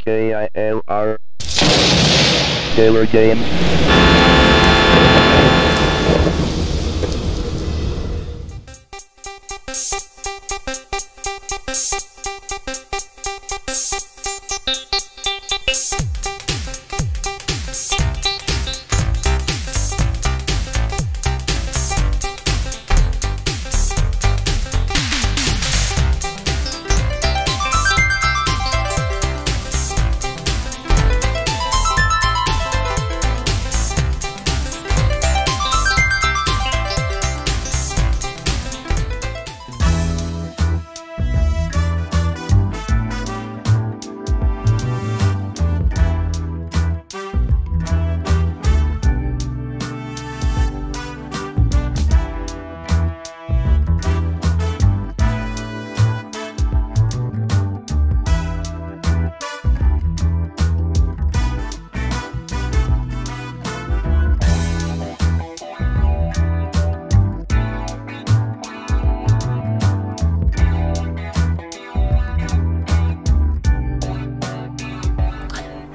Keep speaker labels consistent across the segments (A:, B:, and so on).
A: KILR Killer Game.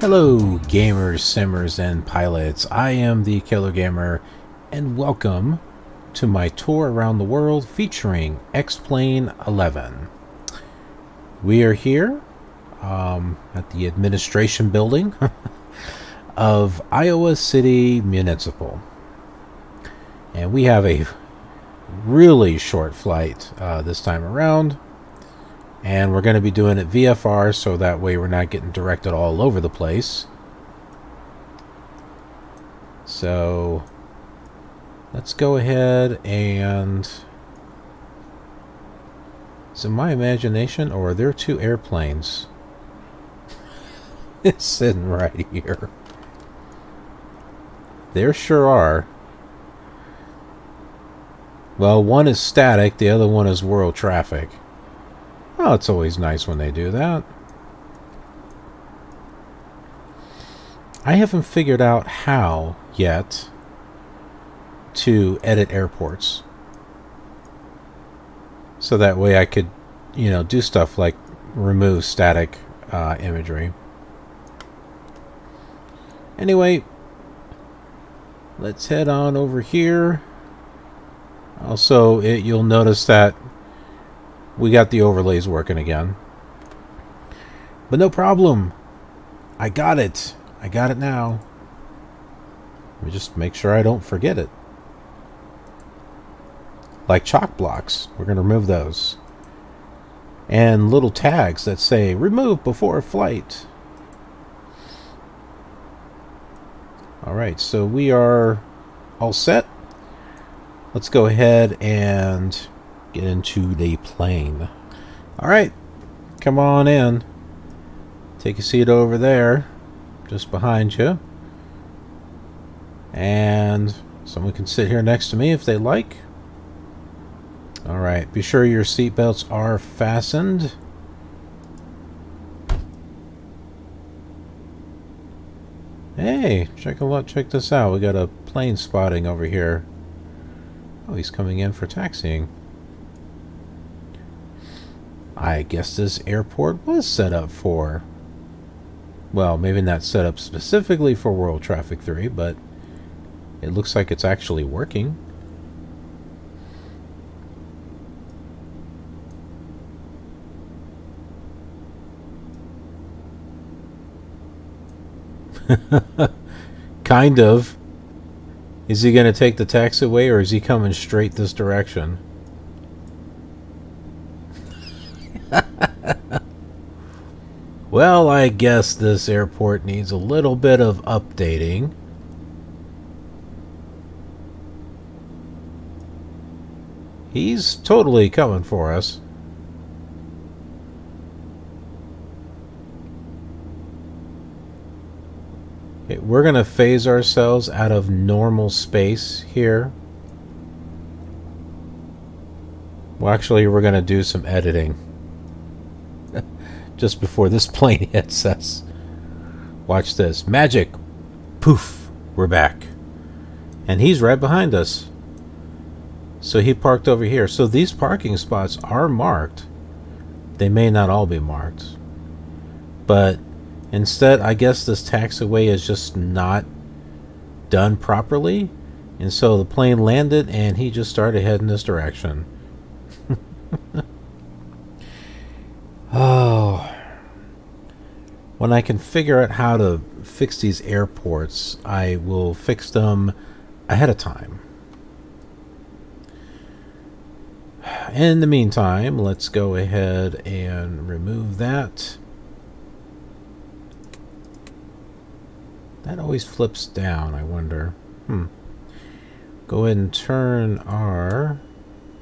B: Hello gamers, simmers, and pilots. I am the Killer Gamer, and welcome to my tour around the world featuring X-Plane 11. We are here at the administration building of Iowa City Municipal, and we have a really short flight this time around. And we're going to be doing it VFR, so that way we're not getting directed all over the place. So let's go ahead and... Is it my imagination, or are there two airplanes? It's sitting right here. There sure are. Well, one is static, the other one is world traffic. Oh, it's always nice when they do that. I haven't figured out how yet to edit airports. So that way I could, you know, do stuff like remove static imagery. Anyway, let's head on over here. Also, you'll notice that we got the overlays working again. But no problem. I got it. I got it now. Let me just make sure I don't forget it. Like chalk blocks. We're going to remove those. And little tags that say, remove before flight. Alright, so we are all set. Let's go ahead and get into the plane. Alright, come on in. Take a seat over there, just behind you. And someone can sit here next to me if they like. Alright, be sure your seatbelts are fastened. Hey, check this out. We got a plane spotting over here. Oh, he's coming in for taxiing. I guess this airport was set up for, well, maybe not set up specifically for World Traffic 3, but it looks like it's actually working. Kind of. Is he going to take the taxiway, or is he coming straight this direction? Well, I guess this airport needs a little bit of updating. He's totally coming for us. Okay, we're going to phase ourselves out of normal space here. Well, actually, we're going to do some editing just before this plane hits us. Watch this. Magic! Poof! We're back. And he's right behind us. So he parked over here. So these parking spots are marked. They may not all be marked. But Instead, I guess this taxiway is just not done properly, and so the plane landed and he just started heading this direction. Oh, when I can figure out how to fix these airports, I will fix them ahead of time. In the meantime, let's go ahead and remove that. That always flips down, I wonder. Go ahead and turn our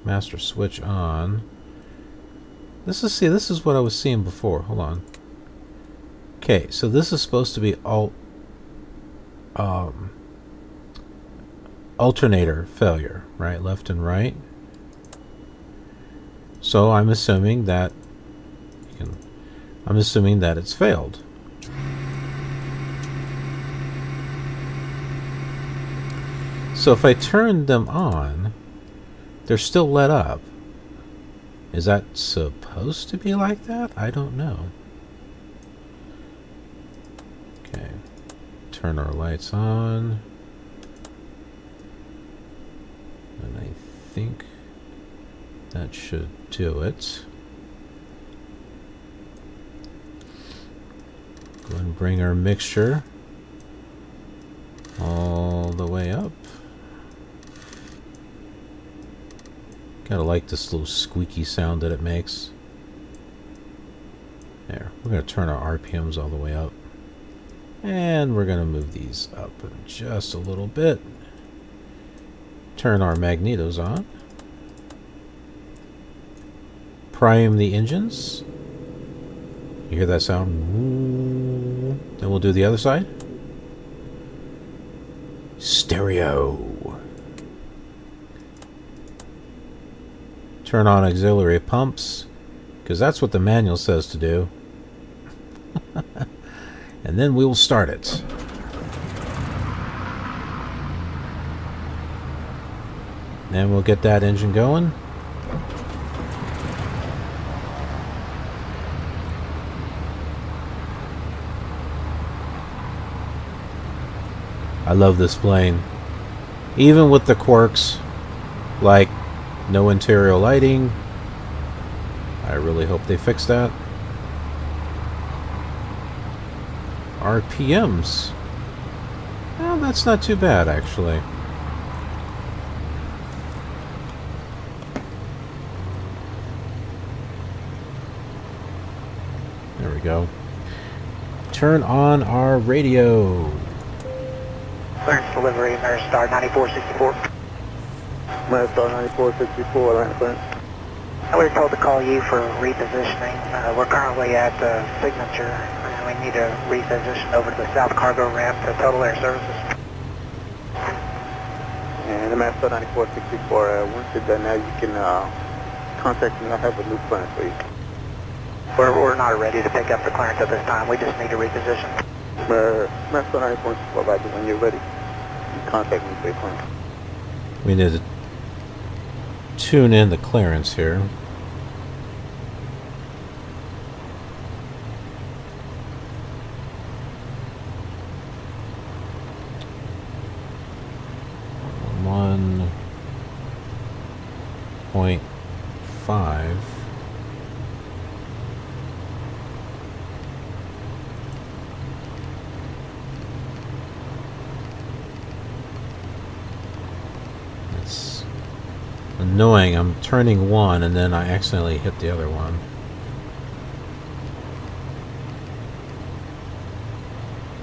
B: master switch on. This is what I was seeing before. Hold on. Okay, so this is supposed to be alternator failure, right? Left and right. So I'm assuming that it's failed. So if I turn them on, they're still lit up. Is that supposed to be like that? I don't know. Okay. Turn our lights on. And I think that should do it. Go and bring our mixture all the way up. Gotta like this little squeaky sound that it makes. There. We're gonna turn our RPMs all the way up. And we're gonna move these up just a little bit. Turn our magnetos on. Prime the engines. You hear that sound? Then we'll do the other side. Stereo. Turn on auxiliary pumps, because that's what the manual says to do. And then we'll start it. And we'll get that engine going. I love this plane. Even with the quirks, like no interior lighting. I really hope they fix that. RPMs. Well, that's not too bad, actually. There we go. Turn on our radio.
C: Clearance delivery, Star 9464.
D: Star 9464, Atlanta clearance.
C: We were told to call you for repositioning. We're currently at Signature, and we need to reposition over to the south cargo ramp to Total Air Services.
D: And I'm at Star 9464. Once you're done now, you can contact me. I have a new clearance for you.
C: We're not ready to pick up the clearance at this time. We just need to reposition.
D: Star 9464, Roger. When you're ready, you contact me for your clearance.
B: We need to tune in the clearance here. One 1.5. It's annoying. I'm turning one and then I accidentally hit the other one.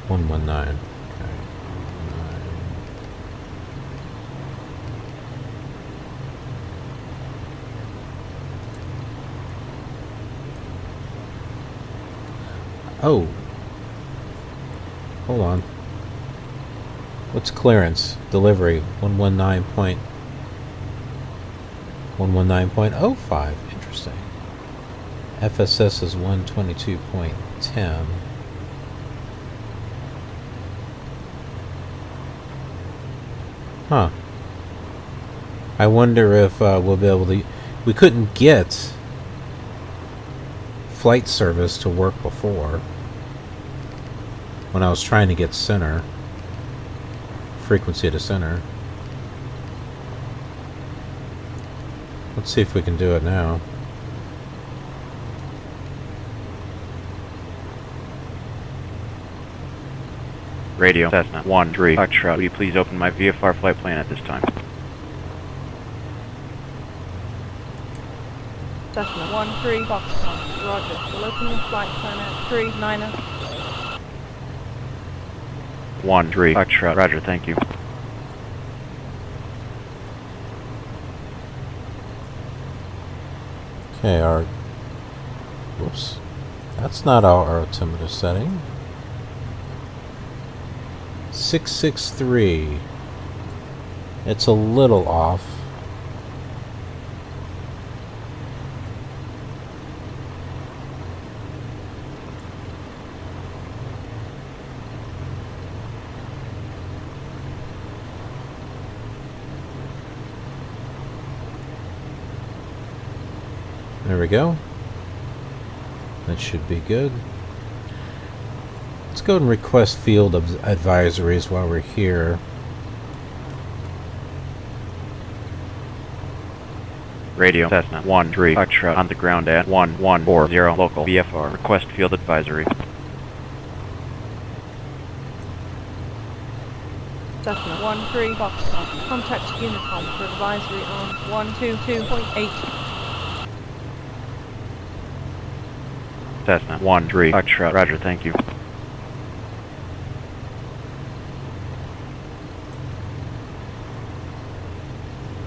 B: One 119. Oh, hold on. What's clearance? Delivery 119.05. Interesting. FSS is 122.10. Huh. I wonder if we'll be able to. We couldn't get flight service to work before. when I was trying to get center, frequency to center. Let's see if we can do it now.
E: Radio Cessna 13 Foxtrot. Will you please open my VFR flight plan at this time?
F: Cessna 13 Foxtrot. Roger. We'll open your flight plan at 39er.
E: 13 Foxtrot. Roger, thank you.
B: Okay, our... Whoops. That's not our altimeter setting. 663. It's a little off. There we go. That should be good. Let's go and request field advisories while we're here.
E: Radio Cessna 13 Foxtrot on the ground at 1140 local VFR. Request field advisory.
F: Cessna 13 Foxtrot. Contact Unicom for advisory on 122.8.
E: Cessna 13 Foxtrot. Roger, thank you.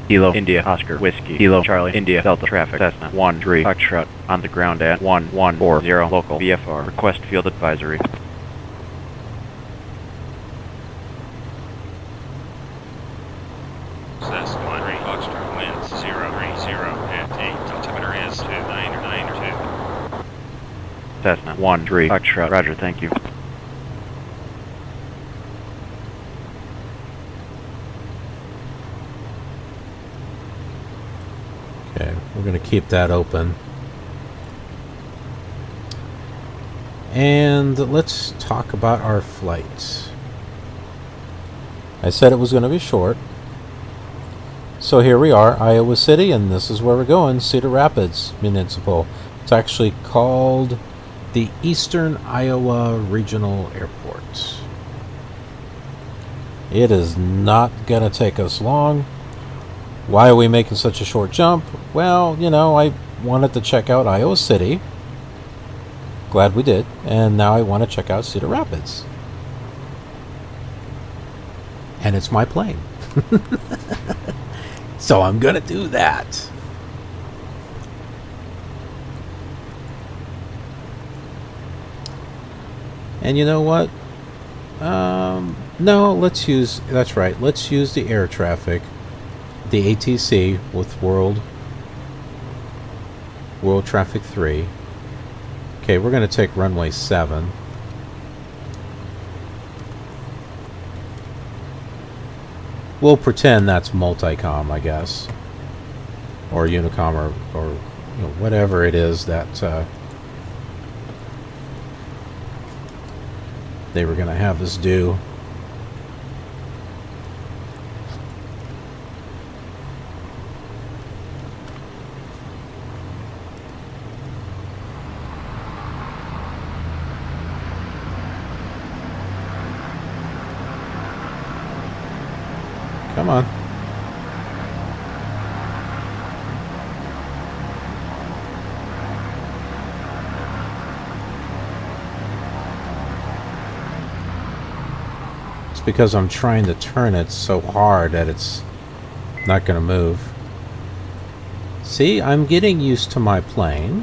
E: Kilo India Oscar Whiskey Kilo Charlie India Delta traffic Cessna 13 Foxtrot on the ground at 1140 local VFR. Request field advisory.
G: Cessna 13 Foxtrot winds 030 at 8. Altimeter is 2992.
E: Cessna 13 Foxtrot. Roger, thank you.
B: Okay, we're going to keep that open. And let's talk about our flight. I said it was going to be short. So here we are, Iowa City, and this is where we're going, Cedar Rapids Municipal. It's actually called the Eastern Iowa Regional Airport. It is not going to take us long. Why are we making such a short jump? Well, you know, I wanted to check out Iowa City. Glad we did. And now I want to check out Cedar Rapids. And it's my plane. So I'm going to do that. And you know what? No, let's use... That's right. Let's use the air traffic. The ATC with World Traffic 3. Okay, we're going to take runway 7. We'll pretend that's multicom, I guess, or Unicom, or you know, whatever it is that they were going to have us do. Come on. It's because I'm trying to turn it so hard that it's not going to move. See, I'm getting used to my plane.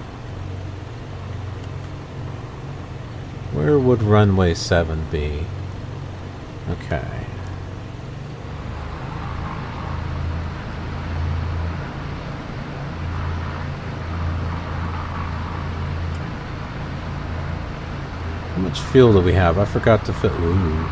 B: Where would runway 7 be? Okay. How much fuel do we have? I forgot to fill. Ooh.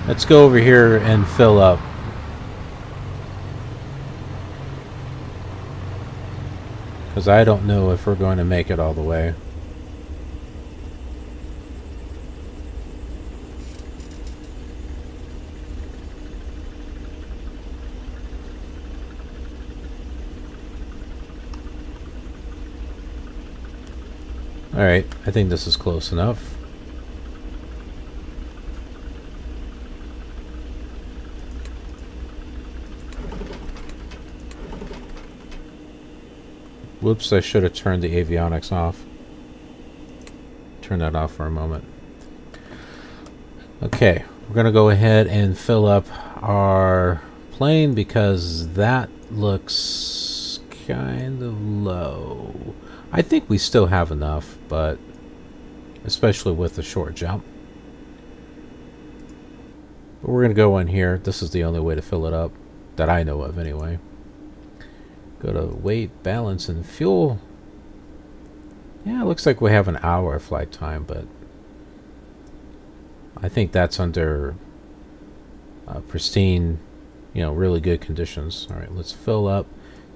B: Let's go over here and fill up. Because I don't know if we're going to make it all the way. Alright, I think this is close enough. Whoops, I should have turned the avionics off. Turn that off for a moment. Okay, we're going to go ahead and fill up our plane because that looks kind of low. I think we still have enough, but especially with the short jump. But we're going to go in here. This is the only way to fill it up that I know of anyway. Go to weight, balance, and fuel. Yeah, it looks like we have an hour of flight time, but I think that's under pristine, you know, really good conditions. All right, let's fill up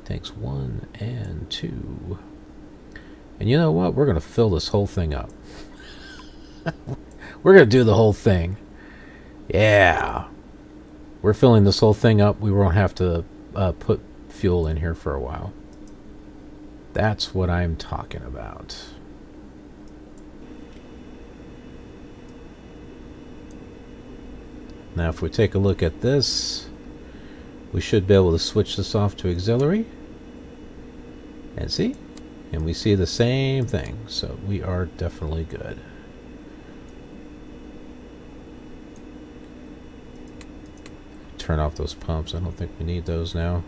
B: tanks 1 and 2. And you know what? We're going to fill this whole thing up. We're going to do the whole thing. Yeah. We're filling this whole thing up. We won't have to put fuel in here for a while. That's what I'm talking about. Now if we take a look at this, we should be able to switch this off to auxiliary. And see? And we see the same thing. So we are definitely good. Turn off those pumps. I don't think we need those now.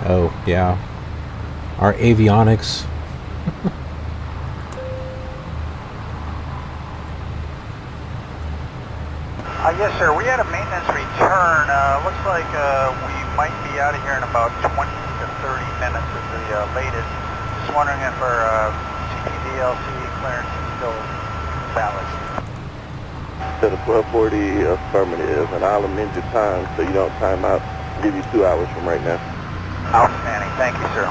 B: Oh, yeah. Our avionics.
H: Yes, sir. We had a maintenance return. Looks like we might be out of here in about 20 to 30 minutes at the latest. Just wondering if our CTDLC clearance is still valid.
D: Set of 1240 affirmative, and I'll amend your time so you don't time out. Give you 2 hours from right now.
H: Outstanding. Thank you, sir.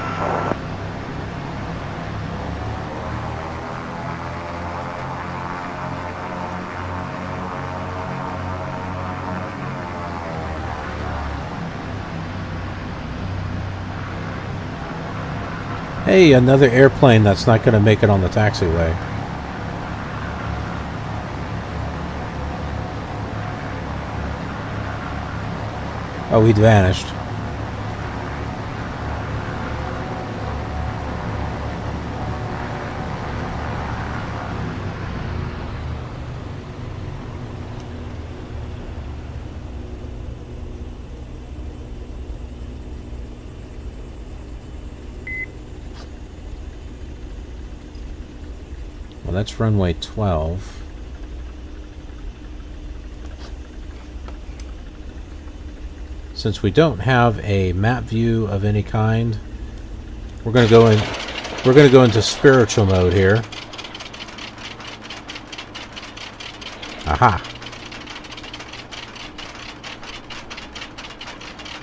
B: Hey, another airplane that's not going to make it on the taxiway. Oh, he'd vanished. Well, that's runway 12. Since we don't have a map view of any kind, we're going to go in. We're going to go into spiritual mode here. Aha!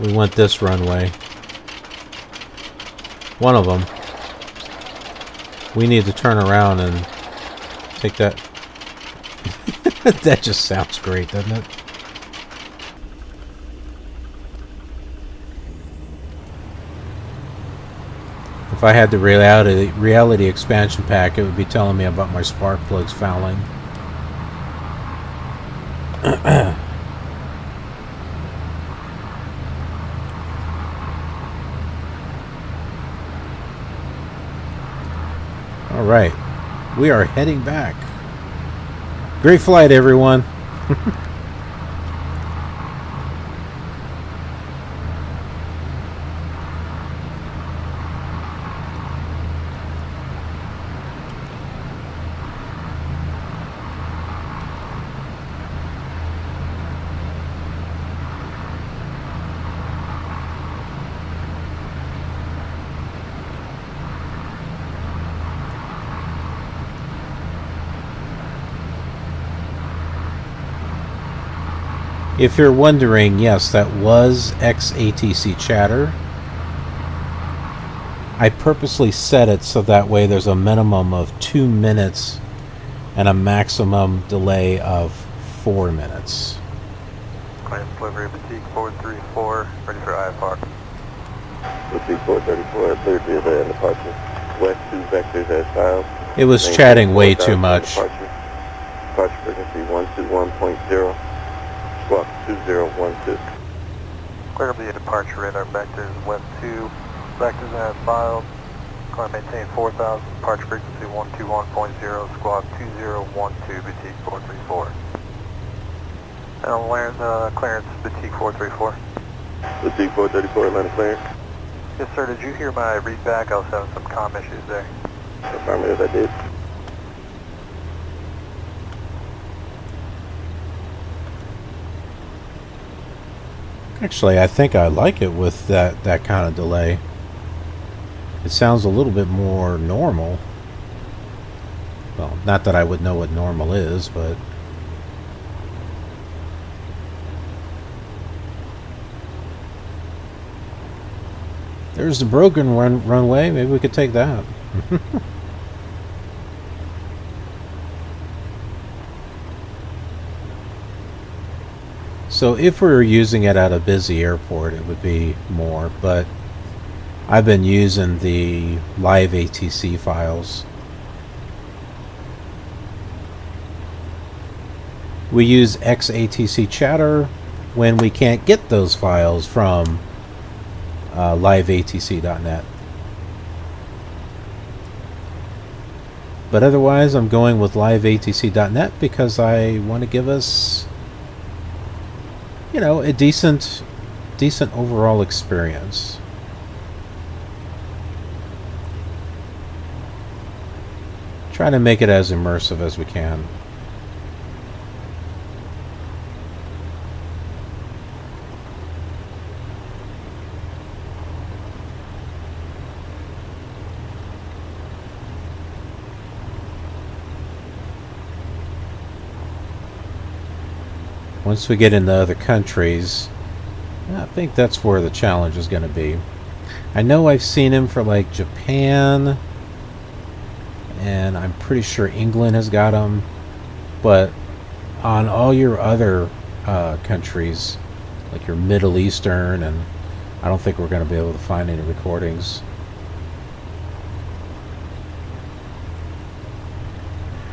B: We want this runway. One of them. We need to turn around and take that. That just sounds great, doesn't it? If I had the reality expansion pack, it would be telling me about my spark plugs fouling. All right, we are heading back. Great flight, everyone. If you're wondering, yes, that was X-ATC-Chatter. I purposely set it so that way there's a minimum of 2 minutes and a maximum delay of 4 minutes.
H: Claim delivery, Boutique 434, ready for IFR.
D: Boutique 434, third delay and departure. West 2 vectors as filed.
B: It was chatting way too much.
D: Departure frequency 121.0, squawk 2012.
H: Clear the departure radar vectors, West 2, vectors as filed. Climb maintain 4000, departure frequency 121.0, squawk 2012, Boutique 434. And clearance, Boutique 434.
D: Boutique 434, Atlanta clearance.
H: Yes, sir. Did you hear my read back? I was having some comm issues there.
D: Affirmative, I did.
B: Actually, I think I like it with that kind of delay. It sounds a little bit more normal. Well, not that I would know what normal is, but... There's the broken runway. Maybe we could take that. So if we were using it at a busy airport, it would be more, but I've been using the live ATC files. We use X-ATC-Chatter when we can't get those files from liveatc.net. But otherwise, I'm going with liveatc.net because I want to give us, you know, a decent overall experience. Try to make it as immersive as we can. Once we get into other countries, I think that's where the challenge is going to be. I know I've seen him for like Japan, and I'm pretty sure England has got him, but on all your other countries, like your Middle Eastern, and I don't think we're going to be able to find any recordings.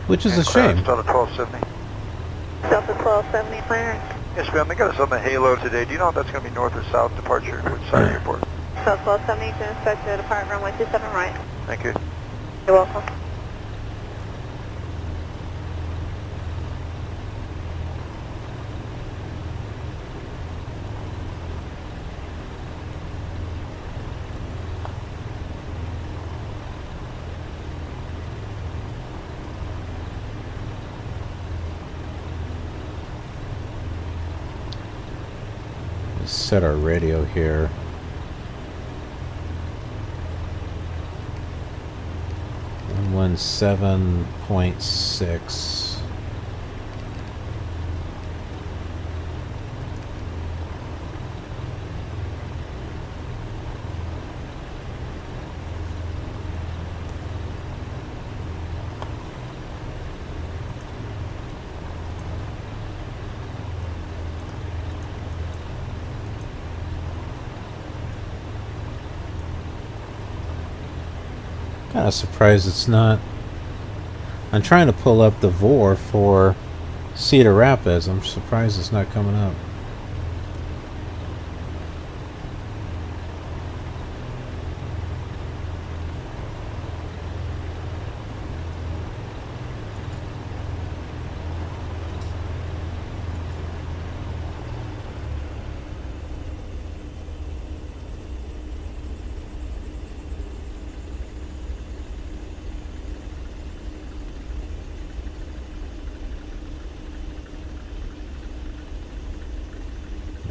B: Which is a shame.
H: Delta 1270.
I: Delta 1270 clearance.
H: Yes, ma'am. They got us on the Halo today. Do you know if that's going to be north or south departure? Which side of the airport?
I: Delta 1270, can expect to depart runway 27 right.
H: Thank you.
I: You're welcome.
B: Set our radio here. One 7.6. Kind of surprised it's not. I'm trying to pull up the VOR for Cedar Rapids. I'm surprised it's not coming up.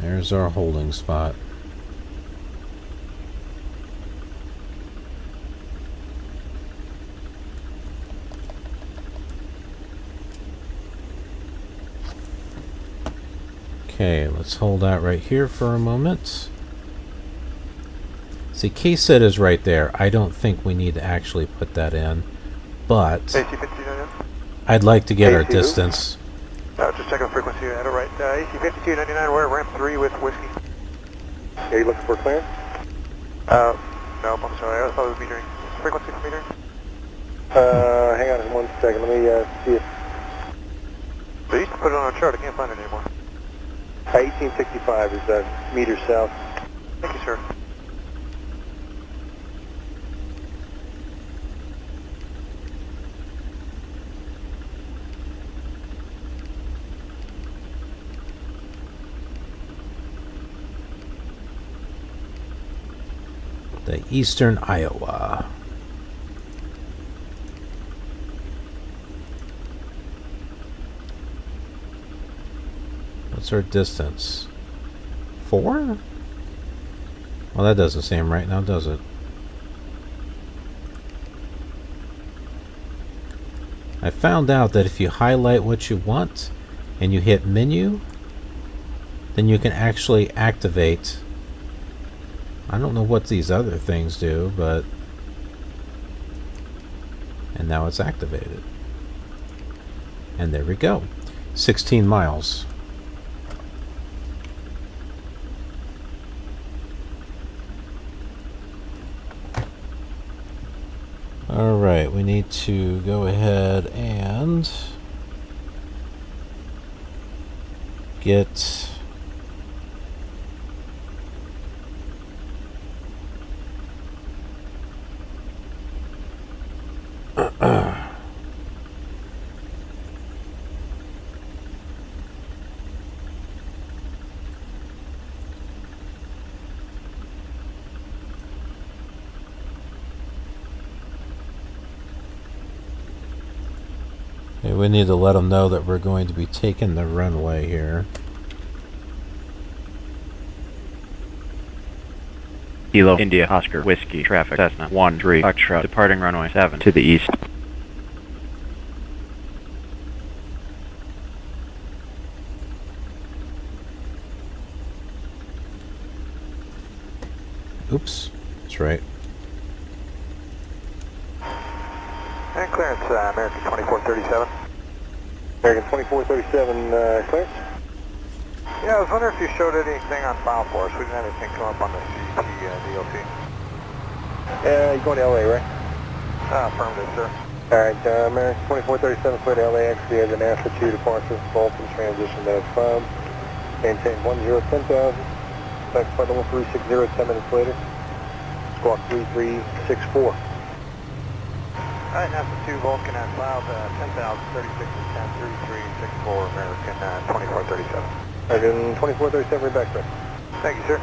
B: There's our holding spot. Okay, let's hold out right here for a moment. See, KCID is right there. I don't think we need to actually put that in, but I'd like to get our distance.
C: Just checking the frequency at it right. AC 5299, we're at ramp 3 with whiskey.
D: Are you looking for clearance?
C: No, I'm sorry, I thought it was metering. Frequency for metering?
D: Hang on 1 second, let me see if...
C: They used to put it on a chart, I can't find it anymore.
D: 1865 is meters south.
C: Thank you, sir.
B: The Eastern Iowa. What's our distance? 4? Well, that doesn't seem right now, does it? I found out that if you highlight what you want and you hit menu, then you can actually activate. I don't know what these other things do, but... And now it's activated. And there we go. 16 miles. Alright, we need to go ahead and get we need to let them know that we're going to be taking the runway here.
E: Kilo, India, Oscar, Whiskey, traffic, Cessna, 1-3, Foxtrot, departing runway 7 to the east.
B: Oops, that's right.
C: And clearance, American 2437.
D: American 2437, clearance?
C: Yeah, I was wondering if you showed anything on file for us. We didn't have anything come up on the CT DLC.
D: You're going to LA, right?
C: Affirmative, sir.
D: Alright, American 2437, clear to LAX via the NASA 2 departure, Bolton transition to FUB. Maintain 1010,000. Back flight level 360, 10 minutes later. Squawk 3364.
C: Alright, NASA 2 Vulcan at cloud, 10,000, 36 and 10, 3364, American 2437.
D: American 2437, we're back, sir.
C: Thank you, sir.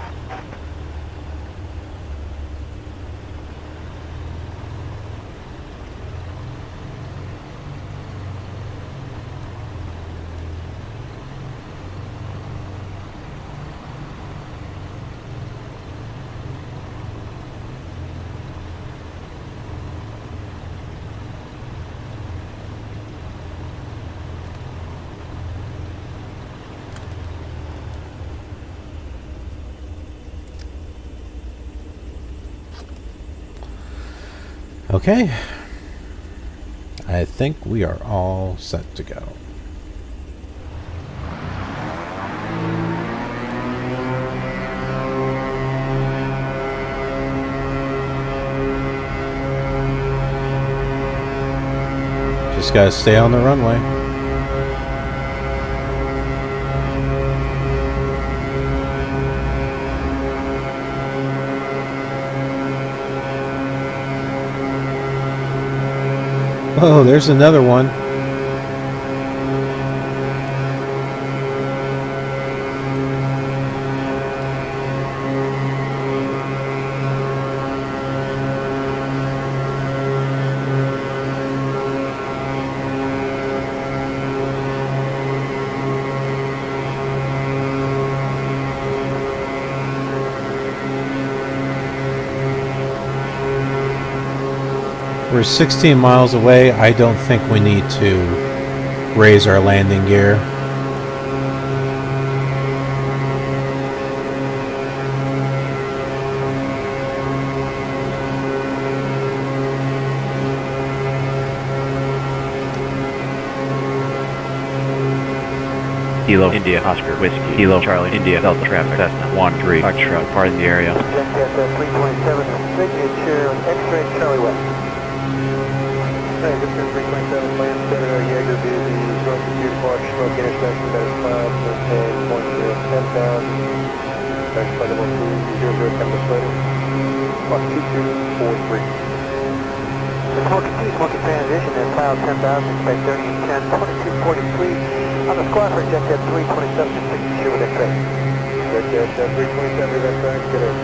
B: Okay, I think we are all set to go. Just gotta stay on the runway. Oh, there's another one. We're 16 miles away. I don't think we need to raise our landing gear.
E: Kilo India Oscar Whiskey Kilo Charlie India Delta Traffic Cessna 13 Foxtrot departing the area.
C: Jet 327 signature X-ray Charlie West.
D: Hey, this is 327 land center, Jaeger busy, short computer park, stroke intersection, minus 5, maintain 10,000. Next flight level 200, 10 minutes later. Clock 2243.
C: The smoky transition at cloud 10,000, expect 30 and 10, 2243. On the squad for Jet 327 signature with X-ray.
D: Jet 327, that's back, get in.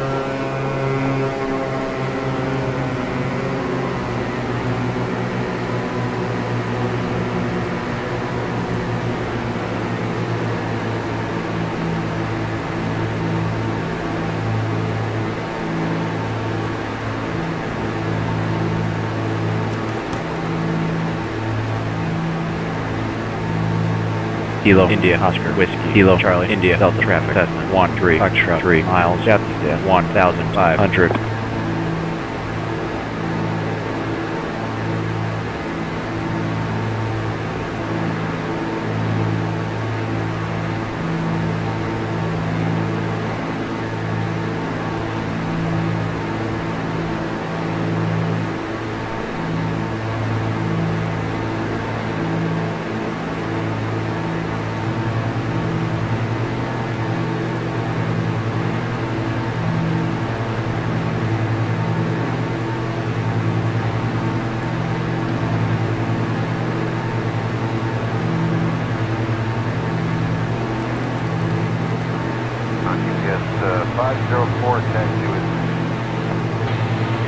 E: Kilo India Oscar Whiskey Kilo Charlie India Delta Traffic Cessna 13 Foxtrot 3 miles depth 1,500.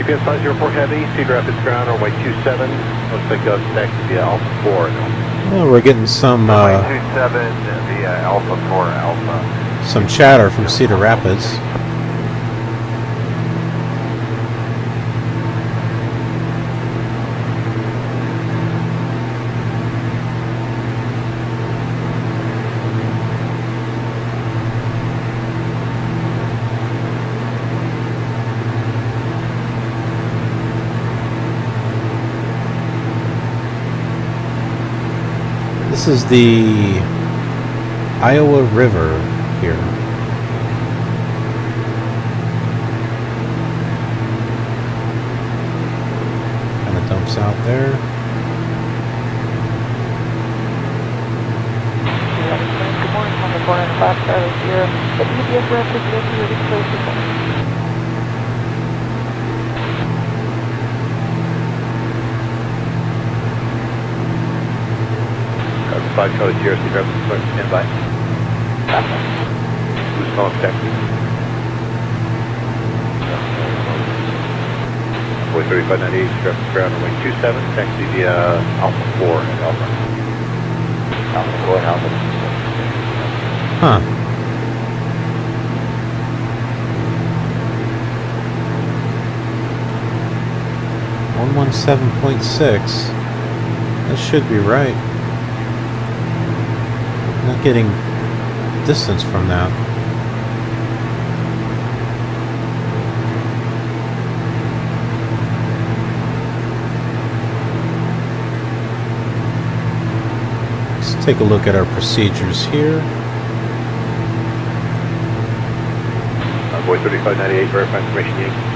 D: GPS 504 Heavy, Cedar Rapids ground, runway 27. Looks like us next via Alpha 4.
B: Well, we're getting some
D: 27 via Alpha 4 Alpha.
B: some chatter from Cedar Rapids. This is the Iowa River here. Kind of dumps out there.
F: Good morning, on the corner 5 Charlie Sierra. The EBS record is ready to close the phone.
D: 5 Charlie Sierra, Cedar Rapids, stand by. Who's calling Texas? Boy 3598, Cedar Rapids ground, runway 27, taxi via Alpha 4 and Alpha. Alpha 4 and Alpha.
B: Huh. .6. That should be right. Not getting distance from that. Let's take a look at our procedures here.
D: Boy 3598, verify information Yankee.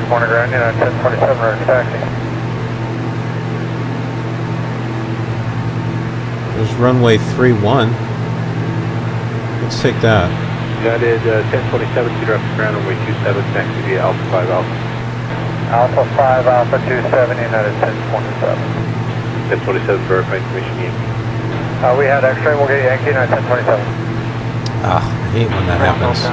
D: Corner ground in on 1027, we're taxi.
B: There's runway 31. Let's take that.
D: United 1027, Cedar Rapids ground, runway 27, taxi via Alpha 5 Alpha. Alpha 5 Alpha 27, United 1027. 1027, verify information Yankee. We had X-ray, we'll get Yankee, United 1027.
B: Ah, I hate when that happens.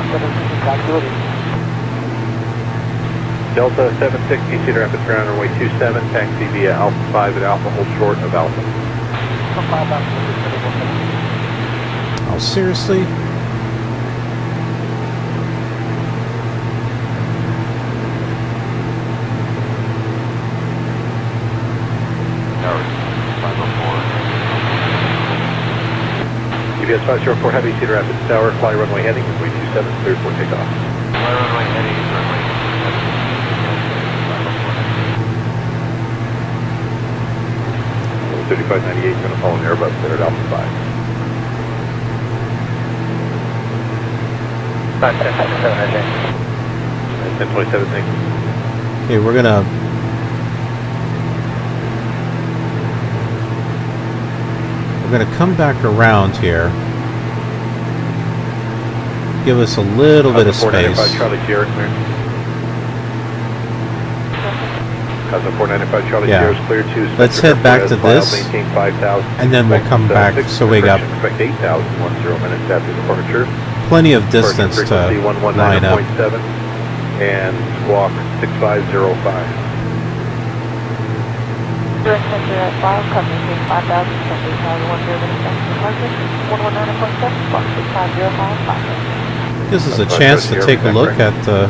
D: Delta 760, Cedar Rapids ground, runway 27, taxi via Alpha 5 and Alpha, hold short of Alpha.
B: Oh, seriously?
D: UPS 504 Heavy, Cedar Rapids Tower, fly runway heading, runway 27, cleared for takeoff. Fly runway heading, runway 27. 3598, going to follow an Airbus there at Alpha 5. 1027, thank you.
B: Okay, we're gonna come back around here. Give us a little bit of space.
D: Charlie Sierra, clear. Cosmo 495 Charlie Sierra is clear to.
B: Let's head back to this,
D: maintain 5,000,
B: and then we'll come back. So we got
D: expect 8,000, 10 minutes after departure.
B: Plenty of distance to line up.
D: And squawk 6505.
F: Direct center at 5, coming in 5,000, 10 minutes after departure. 119.7, squawk 6505.
B: Gives us a chance to take a look at the.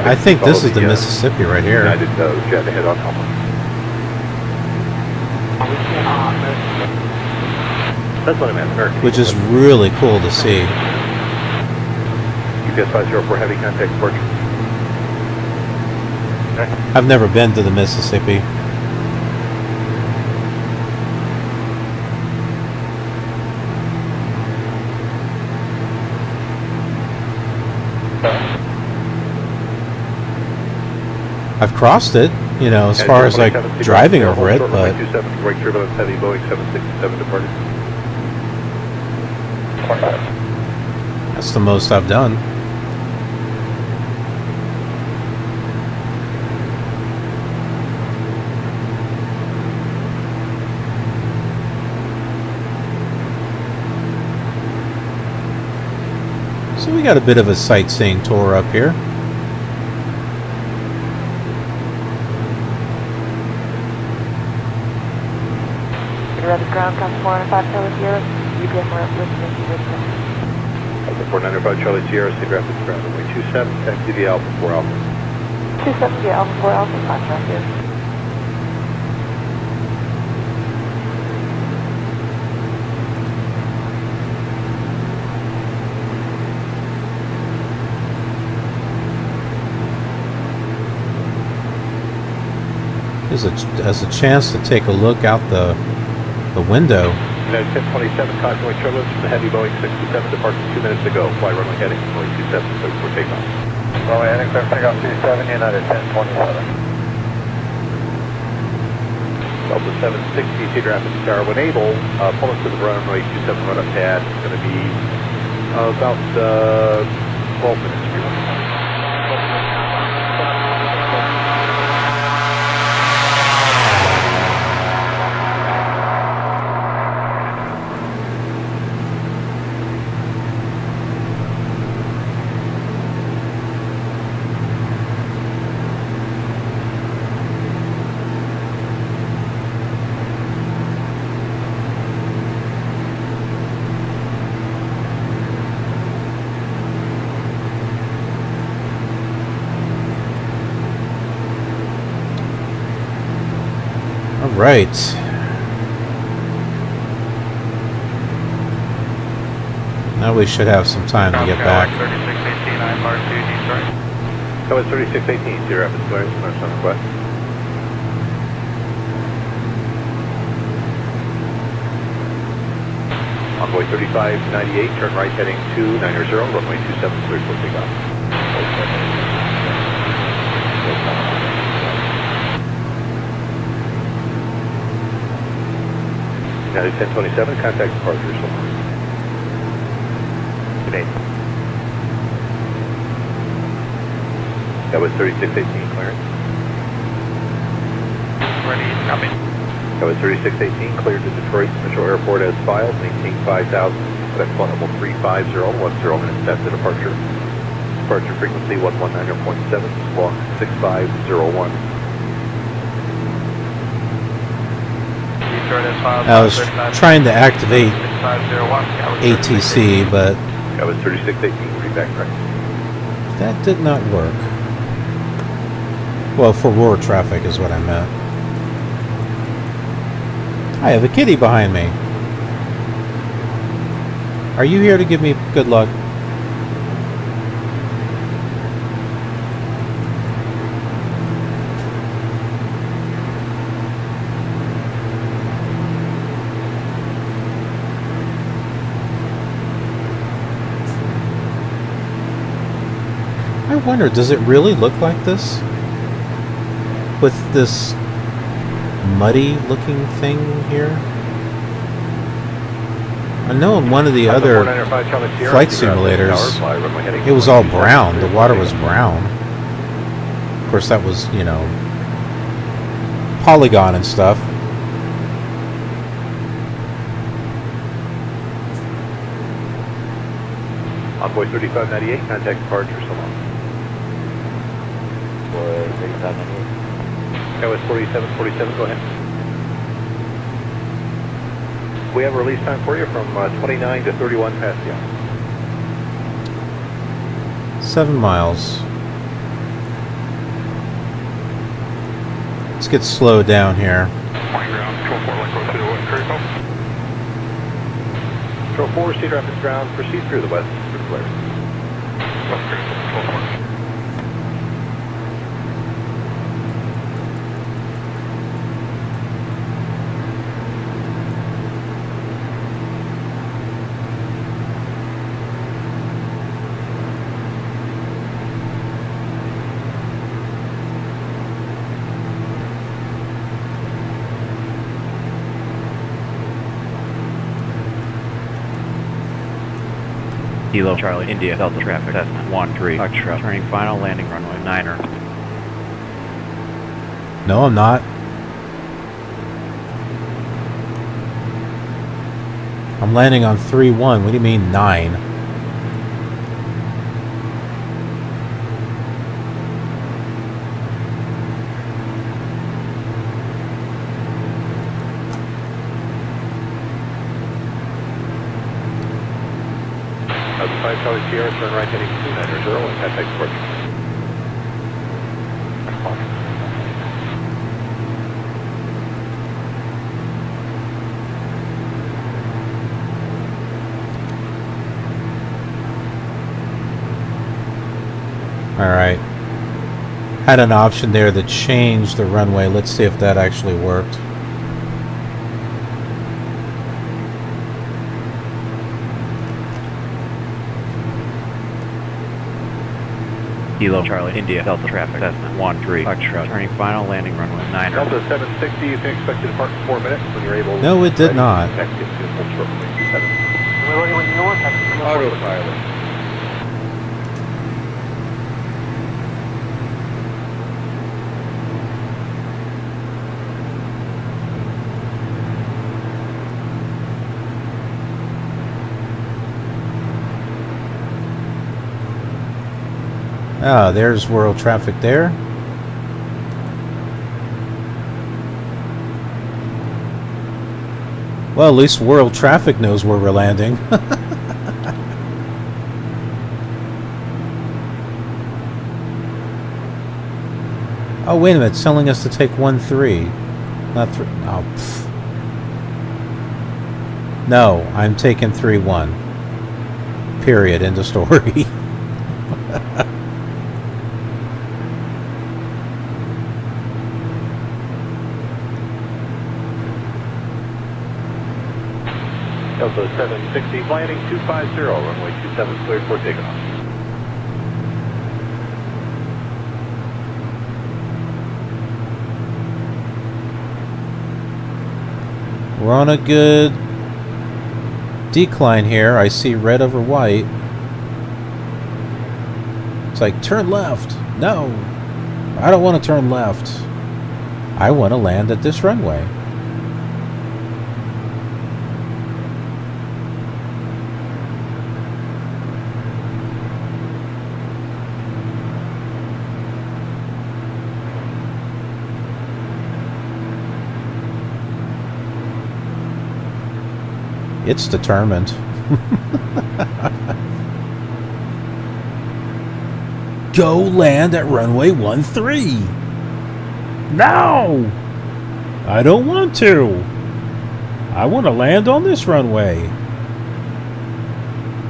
B: I think this is the Mississippi right here.
D: United jet ahead on Alpha. That's what I meant, American.
B: Which is really cool to see.
D: UPS 504 heavy contact departure.
B: I've never been to the Mississippi. I've crossed it, you know, as far as like driving over it, but
D: 27 right turbulence heavy Boeing 767 departed.
B: That's the most I've done. So we got a bit of a sightseeing tour up here.
F: Rapid ground, Cosmo 495 Charlie Sierra, UPS listening to this.
D: Cosmo 495 Charlie Sierra, Cedar Rapids ground runway 27, taxi via Alpha 4 Alpha.
F: 27 via Alpha 4 Alpha, 5 here.
B: As a chance to take a look out the window.
D: United 1027, Cosmo turbulence from the heavy Boeing 67, departure 2 minutes ago. Fly runway heading, Boeing 27, clear for takeoff.
J: Runway heading, clear for takeoff 27, United 1027.
D: Delta 760, Cedar Rapids Tower. When able, pull into the runway 27 run-up pad. It's going to be about 12 minutes.
B: Right. Now we should have some time to get back.
J: 3618, I'm R2, Detroit.
D: That was 3618, Cedar Rapids, clearance, north south west. Envoy 3598, turn right heading 290, runway 27, clear for takeoff. United 1027, contact departure. Good day. That was 3618, clearance.
J: Ready, copy.
D: That was 3618, cleared to Detroit Central Airport as filed, maintain 5,000, FedEx flight level 350, 10 minutes after departure. Departure frequency 119.7, squawk 6501.
B: I was trying to activate ATC, but
D: that was 3618, read back correct.
B: That did not work. Well, for roar traffic is what I meant. I have a kitty behind me. Are you here to give me good luck? wonder, does it really look like this? With this muddy looking thing here? I know in one of the other flight simulators, it was all brown. The water was brown. Of course, that was, you know, polygon and stuff.
J: Envoy 3598, contact departure, so long.
K: Envoy 3598.
J: KIOW 4747, go ahead. We have a release time for you from 29 to 31 past the hour.
B: 7 miles. Let's get slowed down here.
J: Control 4, Cedar Rapids ground, proceed through the west. West
E: Kilo Charlie India Delta traffic Cessna 13 Foxtrot turning final landing runway 9er.
B: No, I'm not. I'm landing on 3-1. What do you mean 9?
J: Charlie Sierra, turn right heading 290 and contact departure.
B: Alright. Had an option there that changed the runway. Let's see if that actually worked.
E: Kilo Charlie India Delta traffic Cessna 13 Foxtrot turning final landing runway 9er.
J: Delta 760, you can expect to depart in 4 minutes when you're able.
B: No, it did not.
J: Autopilot.
B: Ah, there's world traffic there. Well, at least world traffic knows where we're landing. Oh, wait a minute. It's telling us to take 1-3. Not 3. Oh, pfft. No, I'm taking 3-1. Period. End of story.
J: Delta 760, landing 250, runway 27 cleared for takeoff.
B: We're on a good decline here. I see red over white. It's like, turn left. No, I don't want to turn left. I want to land at this runway. It's determined. Go land at runway 13. No! I don't want to. I want to land on this runway.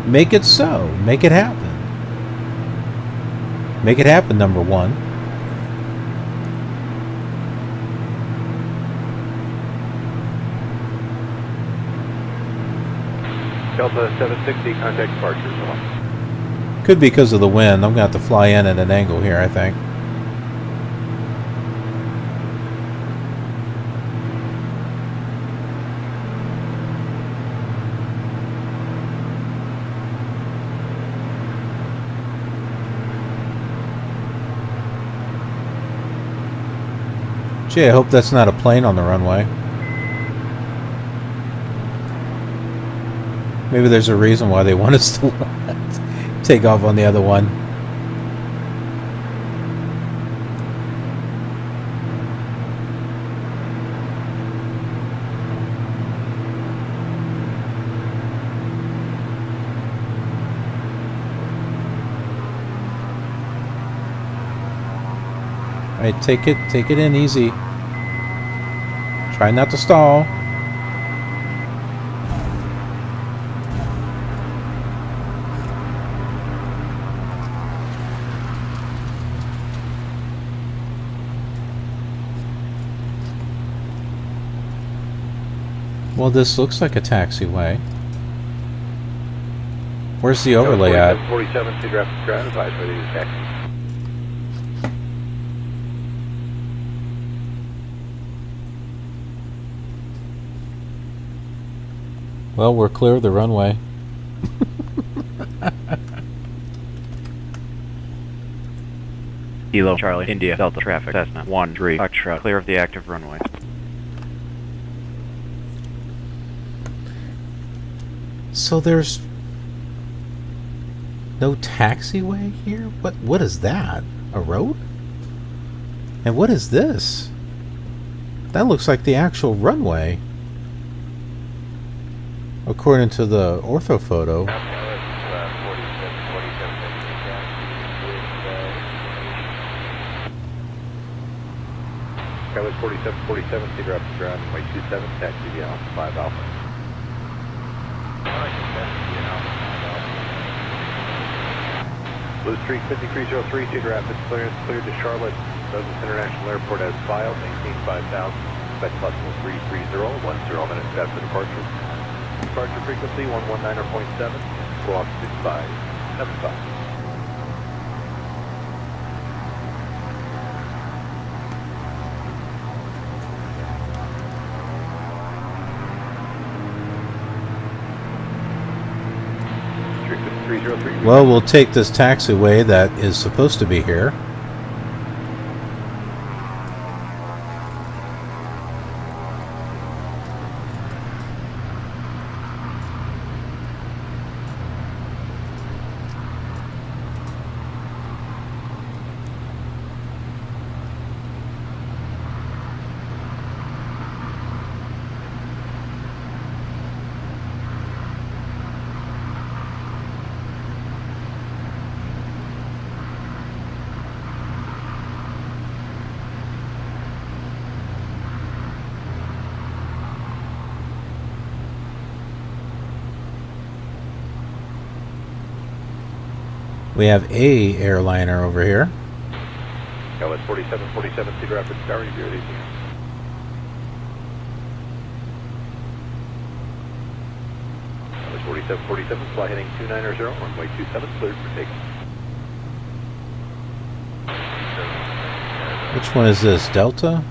B: Make it so. Make it happen. Make it happen, number one.
J: Delta 760, contact departure.
B: Could be because of the wind. I'm going to have to fly in at an angle here, I think. Gee, I hope that's not a plane on the runway. Maybe there's a reason why they want us to take off on the other one. All right, take it in easy. Try not to stall. Well, this looks like a taxiway. Where's the overlay at?
J: 47, Cedar Rapids ground, advise ready to taxi.
B: Well, we're clear of the runway.
E: Kilo Charlie India Delta traffic Cessna 13 Foxtrot clear of the active runway.
B: So there's no taxiway here? What is that? A road? And what is this? That looks like the actual runway. According to the ortho photo.
J: KIOW 4747, Cedar Rapids ground, runway 27, taxi via Alpha 5 Alpha. Blue Streak 5303, Cedar Rapids clearance cleared to Charlotte Douglas International Airport as filed, maintain 5000, expect possible 330, 10 minutes after departure. Departure frequency 119.7, squawk 6575.
B: Well, we'll take this taxiway that is supposed to be here. We have a airliner over here.
J: KIOW 4747, Cedar Rapids, Tower, you're ready. KIOW 4747, fly heading 290, runway 27, cleared for takeoff.
B: Which one is this? Delta?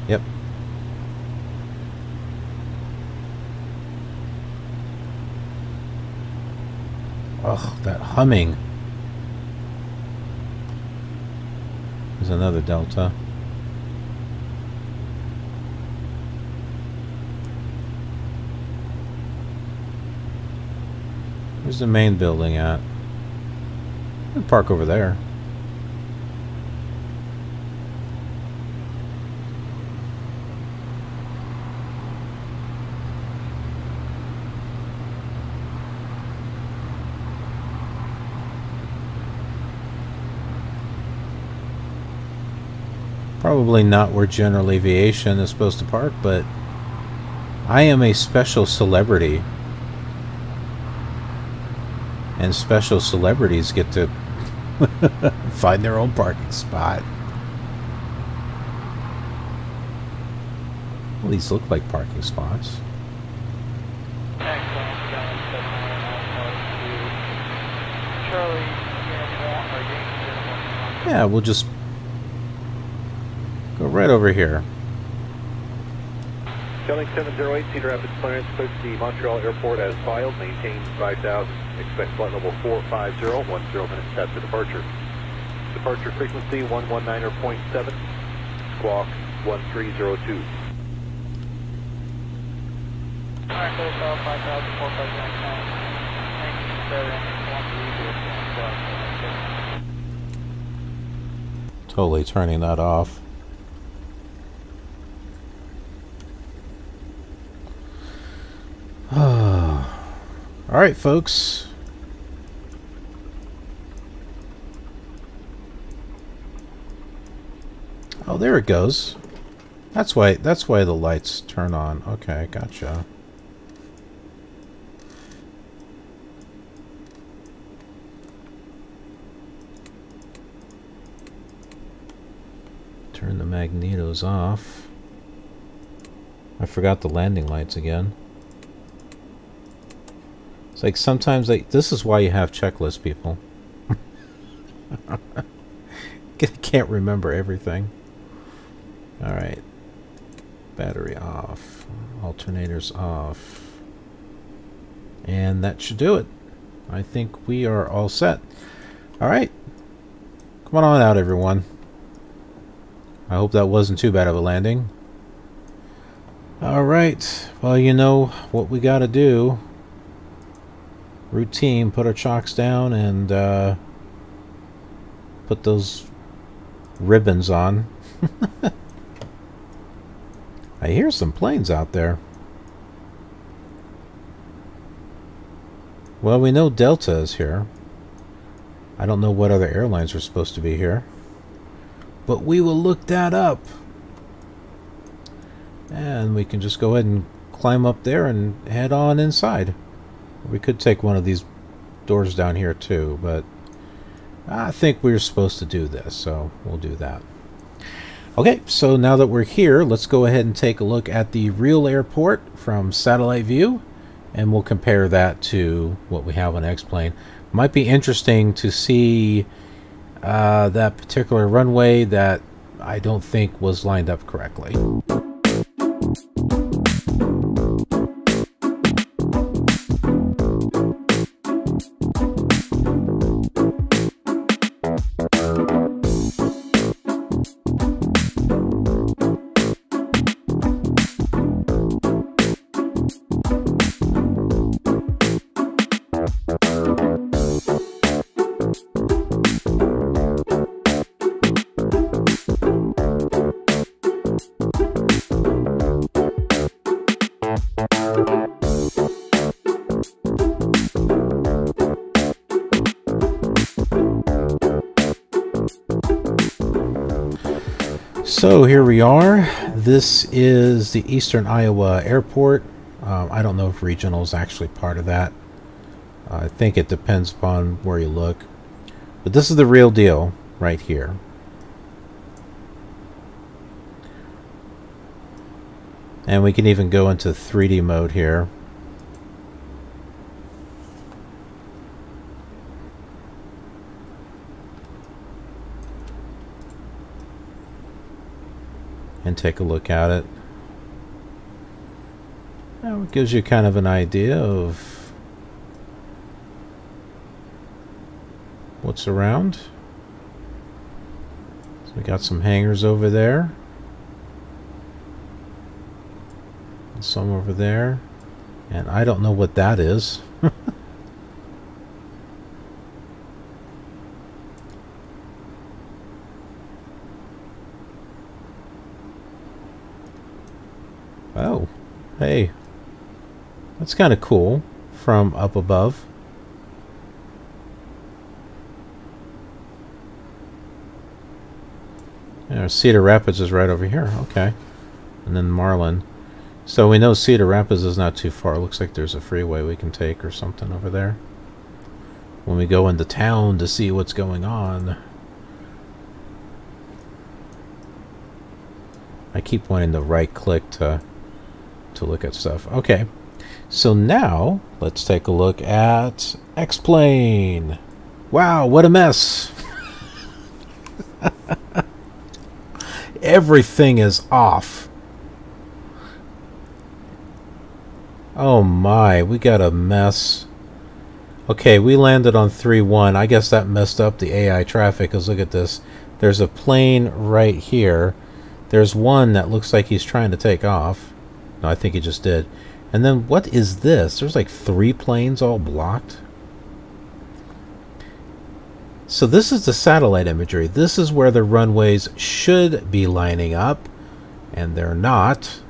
B: Yep. Ugh, that humming. There's another Delta. Where's the main building at? I'll park over there. Probably not where general aviation is supposed to park, but I am a special celebrity. And special celebrities get to find their own parking spot. Well, these look like parking spots. Yeah, we'll just go right over here.
J: Kelly 708, Cedar Rapids clearance, approach the Montreal Airport as filed, maintain 5,000, expect flight level 450, 10 minutes after departure. Departure frequency 119.7, squawk 1302.
F: Alright, so it's 5,000, 4,509,
B: Totally turning that off. Alright, folks. Oh, there it goes. That's why the lights turn on. Okay, gotcha. Turn the magnetos off. I forgot the landing lights again. It's like sometimes this is why you have checklists, people. Can't remember everything. Alright. Battery off. Alternators off. And that should do it. I think we are all set. Alright. Come on out, everyone. I hope that wasn't too bad of a landing. Alright. Well, you know what we gotta do. Routine, put our chocks down and put those ribbons on. I hear some planes out there. Well, we know Delta is here. I don't know what other airlines are supposed to be here. But we will look that up. And we can just go ahead and climb up there and head on inside. We could take one of these doors down here too, but I think we're supposed to do this, so we'll do that. Okay, so now that we're here, let's go ahead and take a look at the real airport from satellite view, and we'll compare that to what we have on X-Plane. Might be interesting to see that particular runway that I don't think was lined up correctly. So here we are. This is the Eastern Iowa Airport. I don't know if regional is actually part of that. I think it depends upon where you look. But this is the real deal right here. And we can even go into 3D mode here. And take a look at it. Now it gives you kind of an idea of what's around. So we got some hangars over there. And some over there. And I don't know what that is. Oh, hey, that's kind of cool from up above. Yeah, Cedar Rapids is right over here. Okay, and then Marlin. So we know Cedar Rapids is not too far. It looks like there's a freeway we can take or something over there. When we go into town to see what's going on. I keep wanting to right click to look at stuff. Okay, so now let's take a look at X-Plane. Wow, what a mess. Everything is off. Oh my, we got a mess. Okay, we landed on 3-1. I guess that messed up the AI traffic, because look at this. There's a plane right here. There's one that looks like he's trying to take off. No, I think he just did. And then what is this? There's like 3 planes all blocked. So this is the satellite imagery. This is where the runways should be lining up, and they're not.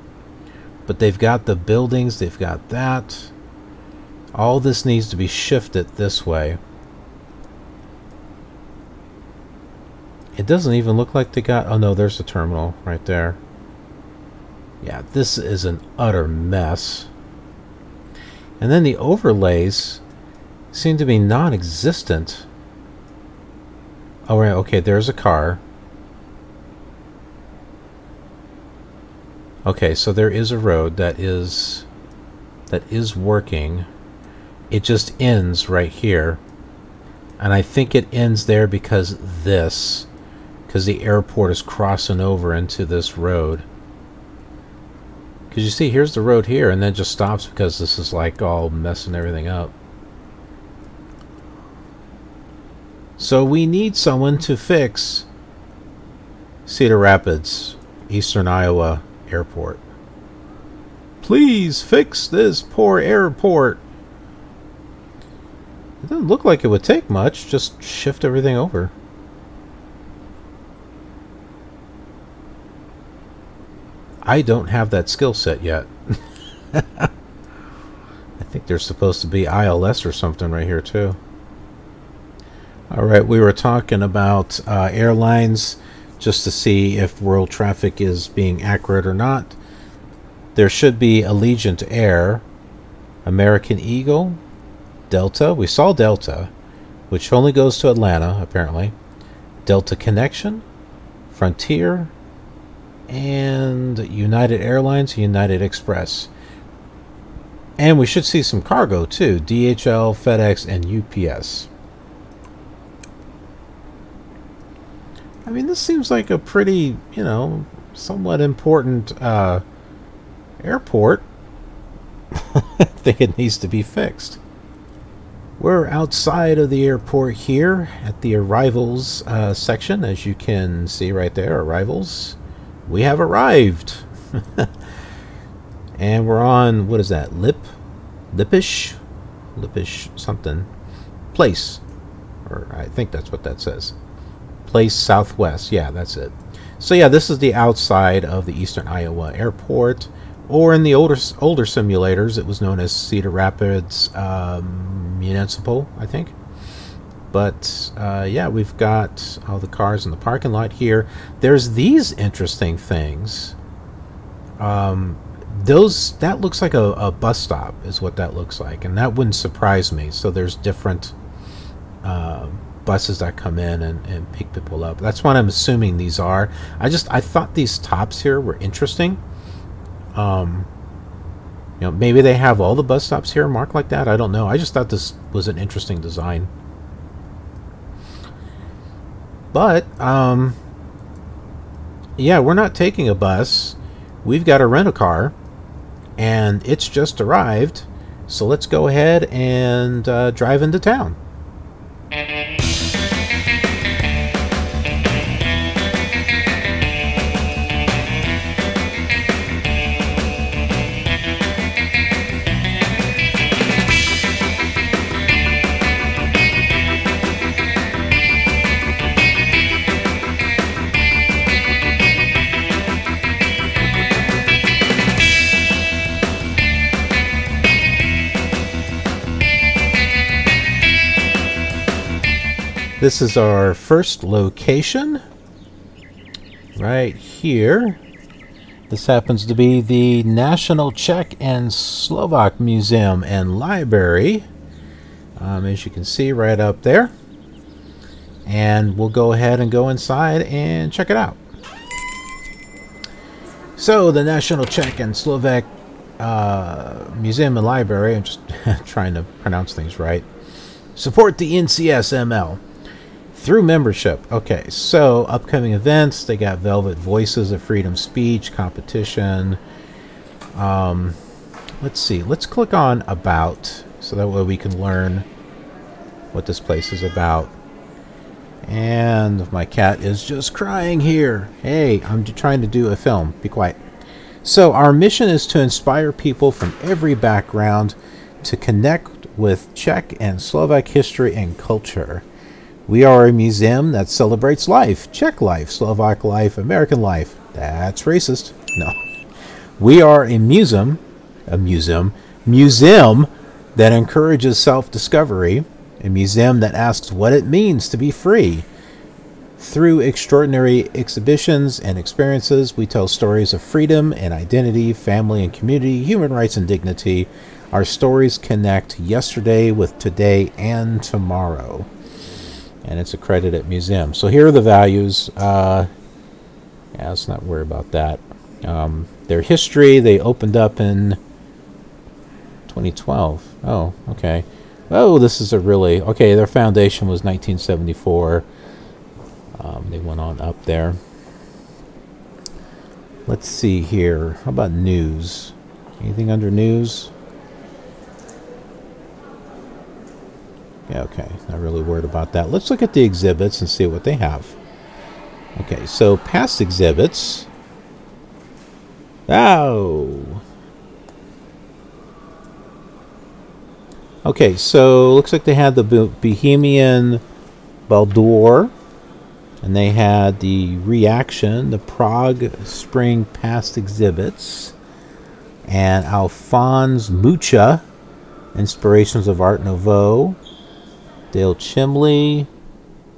B: But they've got the buildings, they've got that. All this needs to be shifted this way. It doesn't even look like they got... Oh no, there's the terminal right there. Yeah, this is an utter mess. And then the overlays seem to be non-existent. Oh, right, okay, there's a car. Okay, so there is a road that is working. It just ends right here. And I think it ends there because the airport is crossing over into this road. Because you see, here's the road here, and then it just stops because this is like all messing everything up. So we need someone to fix Cedar Rapids, Eastern Iowa Airport. Please fix this poor airport. It doesn't look like it would take much. Just shift everything over. I don't have that skill set yet. I think there's supposed to be ILS or something right here too. Alright, we were talking about airlines just to see if world traffic is being accurate or not. There should be Allegiant Air, American Eagle, Delta. We saw Delta, which only goes to Atlanta, apparently. Delta Connection, Frontier, and United Airlines, United Express. And we should see some cargo, too. DHL, FedEx, and UPS. I mean, this seems like a pretty, you know, somewhat important airport. I think it needs to be fixed. We're outside of the airport here at the arrivals section, as you can see right there, arrivals. We have arrived. And we're on, what is that, Lippish something, place, or I think that's what that says. Place Southwest, yeah, that's it. So yeah, this is the outside of the Eastern Iowa Airport, or in the older simulators, it was known as Cedar Rapids Municipal, I think. But yeah, we've got all the cars in the parking lot here. There's these interesting things. That looks like a bus stop, is what that looks like, and that wouldn't surprise me. So there's different buses that come in and pick people up. That's what I'm assuming these are. I thought these tops here were interesting. You know, maybe they have all the bus stops here marked like that. I don't know. I just thought this was an interesting design. But yeah, we're not taking a bus. We've got to rent a car, and it's just arrived. So let's go ahead and drive into town. This is our first location, right here. This happens to be the National Czech and Slovak Museum and Library, as you can see right up there. And we'll go ahead and go inside and check it out. So the National Czech and Slovak Museum and Library, I'm just trying to pronounce things right. Support the NCSML through membership. Okay, so upcoming events, they got Velvet Voices of Freedom Speech competition. Let's see, let's click on About, so that way we can learn what this place is about. And my cat is just crying here. Hey, I'm trying to do a film. Be quiet. So our mission is to inspire people from every background to connect with Czech and Slovak history and culture. We are a museum that celebrates life. Czech life, Slovak life, American life. That's racist. No. We are a museum that encourages self-discovery, a museum that asks what it means to be free. Through extraordinary exhibitions and experiences, we tell stories of freedom and identity, family and community, human rights and dignity. Our stories connect yesterday with today and tomorrow. And it's accredited museum. So here are the values. Yeah, let's not worry about that. Their history, they opened up in 2012. Oh, okay. Oh, this is a really... Okay, their foundation was 1974. They went on up there. Let's see here. How about news? Anything under news? Yeah, okay. Not really worried about that. Let's look at the exhibits and see what they have. Okay, so past exhibits. Oh! Okay, so looks like they had the Bohemian Baldur, and they had the Reaction, the Prague Spring Past Exhibits, and Alphonse Mucha, Inspirations of Art Nouveau, Dale Chimley,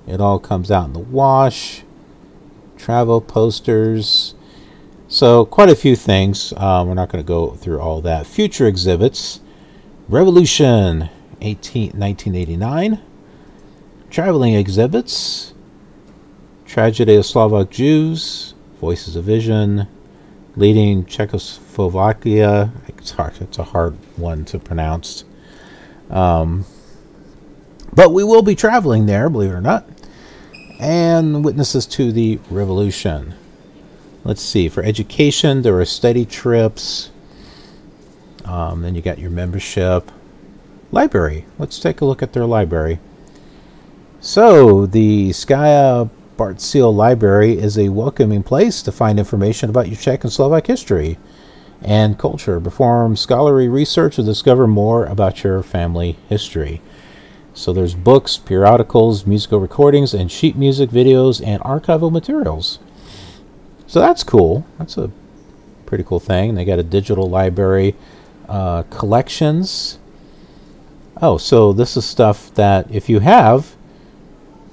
B: It All Comes Out in the Wash, travel posters. So quite a few things. We're not going to go through all that. Future exhibits. Revolution 1989. Traveling exhibits. Tragedy of Slovak Jews. Voices of Vision. Leading Czechoslovakia. It's hard. It's a hard one to pronounce. But we will be traveling there, believe it or not. And witnesses to the revolution. Let's see. For education, there are study trips. Then you got your membership. Library. Let's take a look at their library. So, the Skya Bartsil Library is a welcoming place to find information about your Czech and Slovak history and culture. Perform scholarly research to discover more about your family history. So there's books, periodicals, musical recordings, and sheet music videos, and archival materials. So that's cool. That's a pretty cool thing. They got a digital library, collections. Oh, so this is stuff that if you have,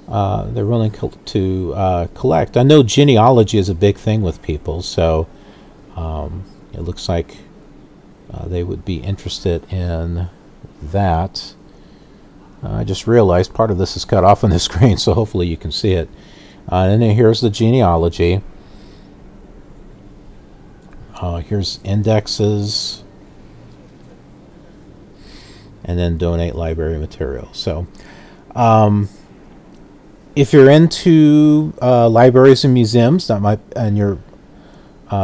B: they're willing to collect. I know genealogy is a big thing with people, so it looks like they would be interested in that. I just realized part of this is cut off on the screen, so hopefully you can see it. And then here's the genealogy. Here's indexes. And then donate library material. So if you're into libraries and museums, and you're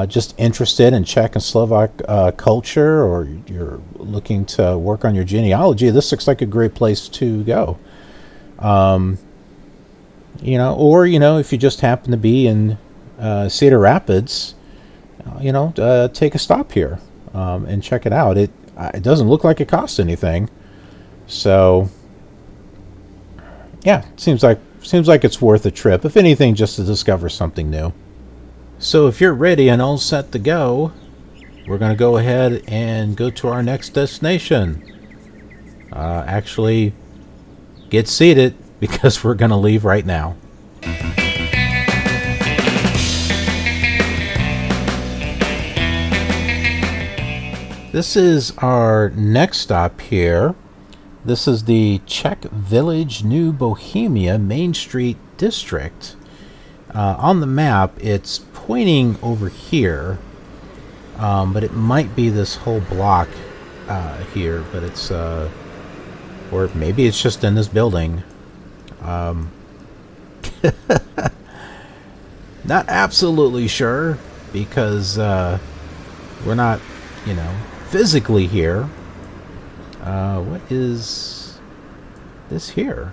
B: just interested in Czech and Slovak culture, or you're looking to work on your genealogy, this looks like a great place to go. You know, or if you just happen to be in Cedar Rapids, take a stop here and check it out. It doesn't look like it costs anything, so yeah, seems like it's worth a trip, if anything, just to discover something new. So if you're ready and all set to go, we're going to go ahead and go to our next destination. Actually, get seated, because we're going to leave right now. This is our next stop here. This is the Czech Village, New Bohemia, Main Street District. On the map, it's pointing over here, but it might be this whole block here, but it's Or maybe it's just in this building. Not absolutely sure, because we're not, you know, physically here. What is this here?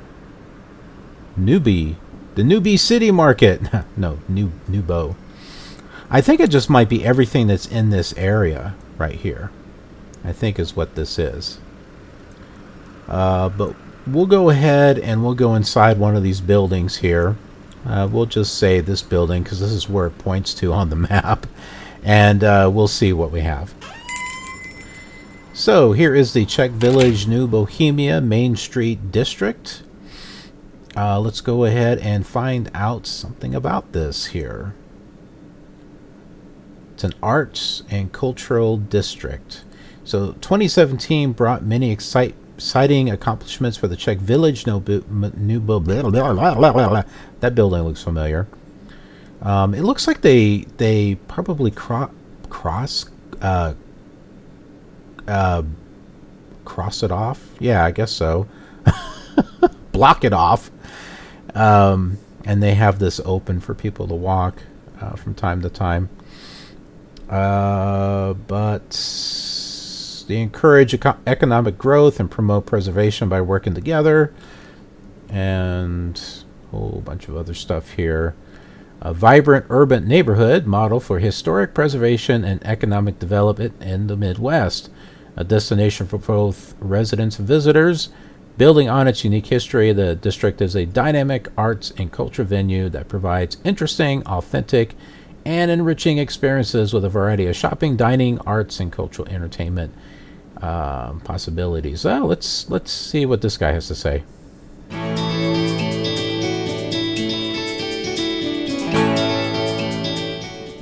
B: Newbie. The Newbie City Market. No, Newbo. I think it just might be everything that's in this area right here. I think is what this is. But we'll go ahead and we'll go inside one of these buildings here. We'll just say this building because this is where it points to on the map. And we'll see what we have. So here is the Czech Village, New Bohemia Main Street District. Let's go ahead and find out something about this here. It's an arts and cultural district. So 2017 brought many exciting accomplishments for the Czech Village. That building looks familiar. It looks like they probably cross it off. Yeah, I guess so. Block it off. And they have this open for people to walk from time to time. But they encourage economic growth and promote preservation by working together. And a whole bunch of other stuff here. A vibrant urban neighborhood model for historic preservation and economic development in the Midwest. A destination for both residents and visitors. Building on its unique history, the district is a dynamic arts and culture venue that provides interesting, authentic, and enriching experiences with a variety of shopping, dining, arts, and cultural entertainment possibilities. Well, let's see what this guy has to say.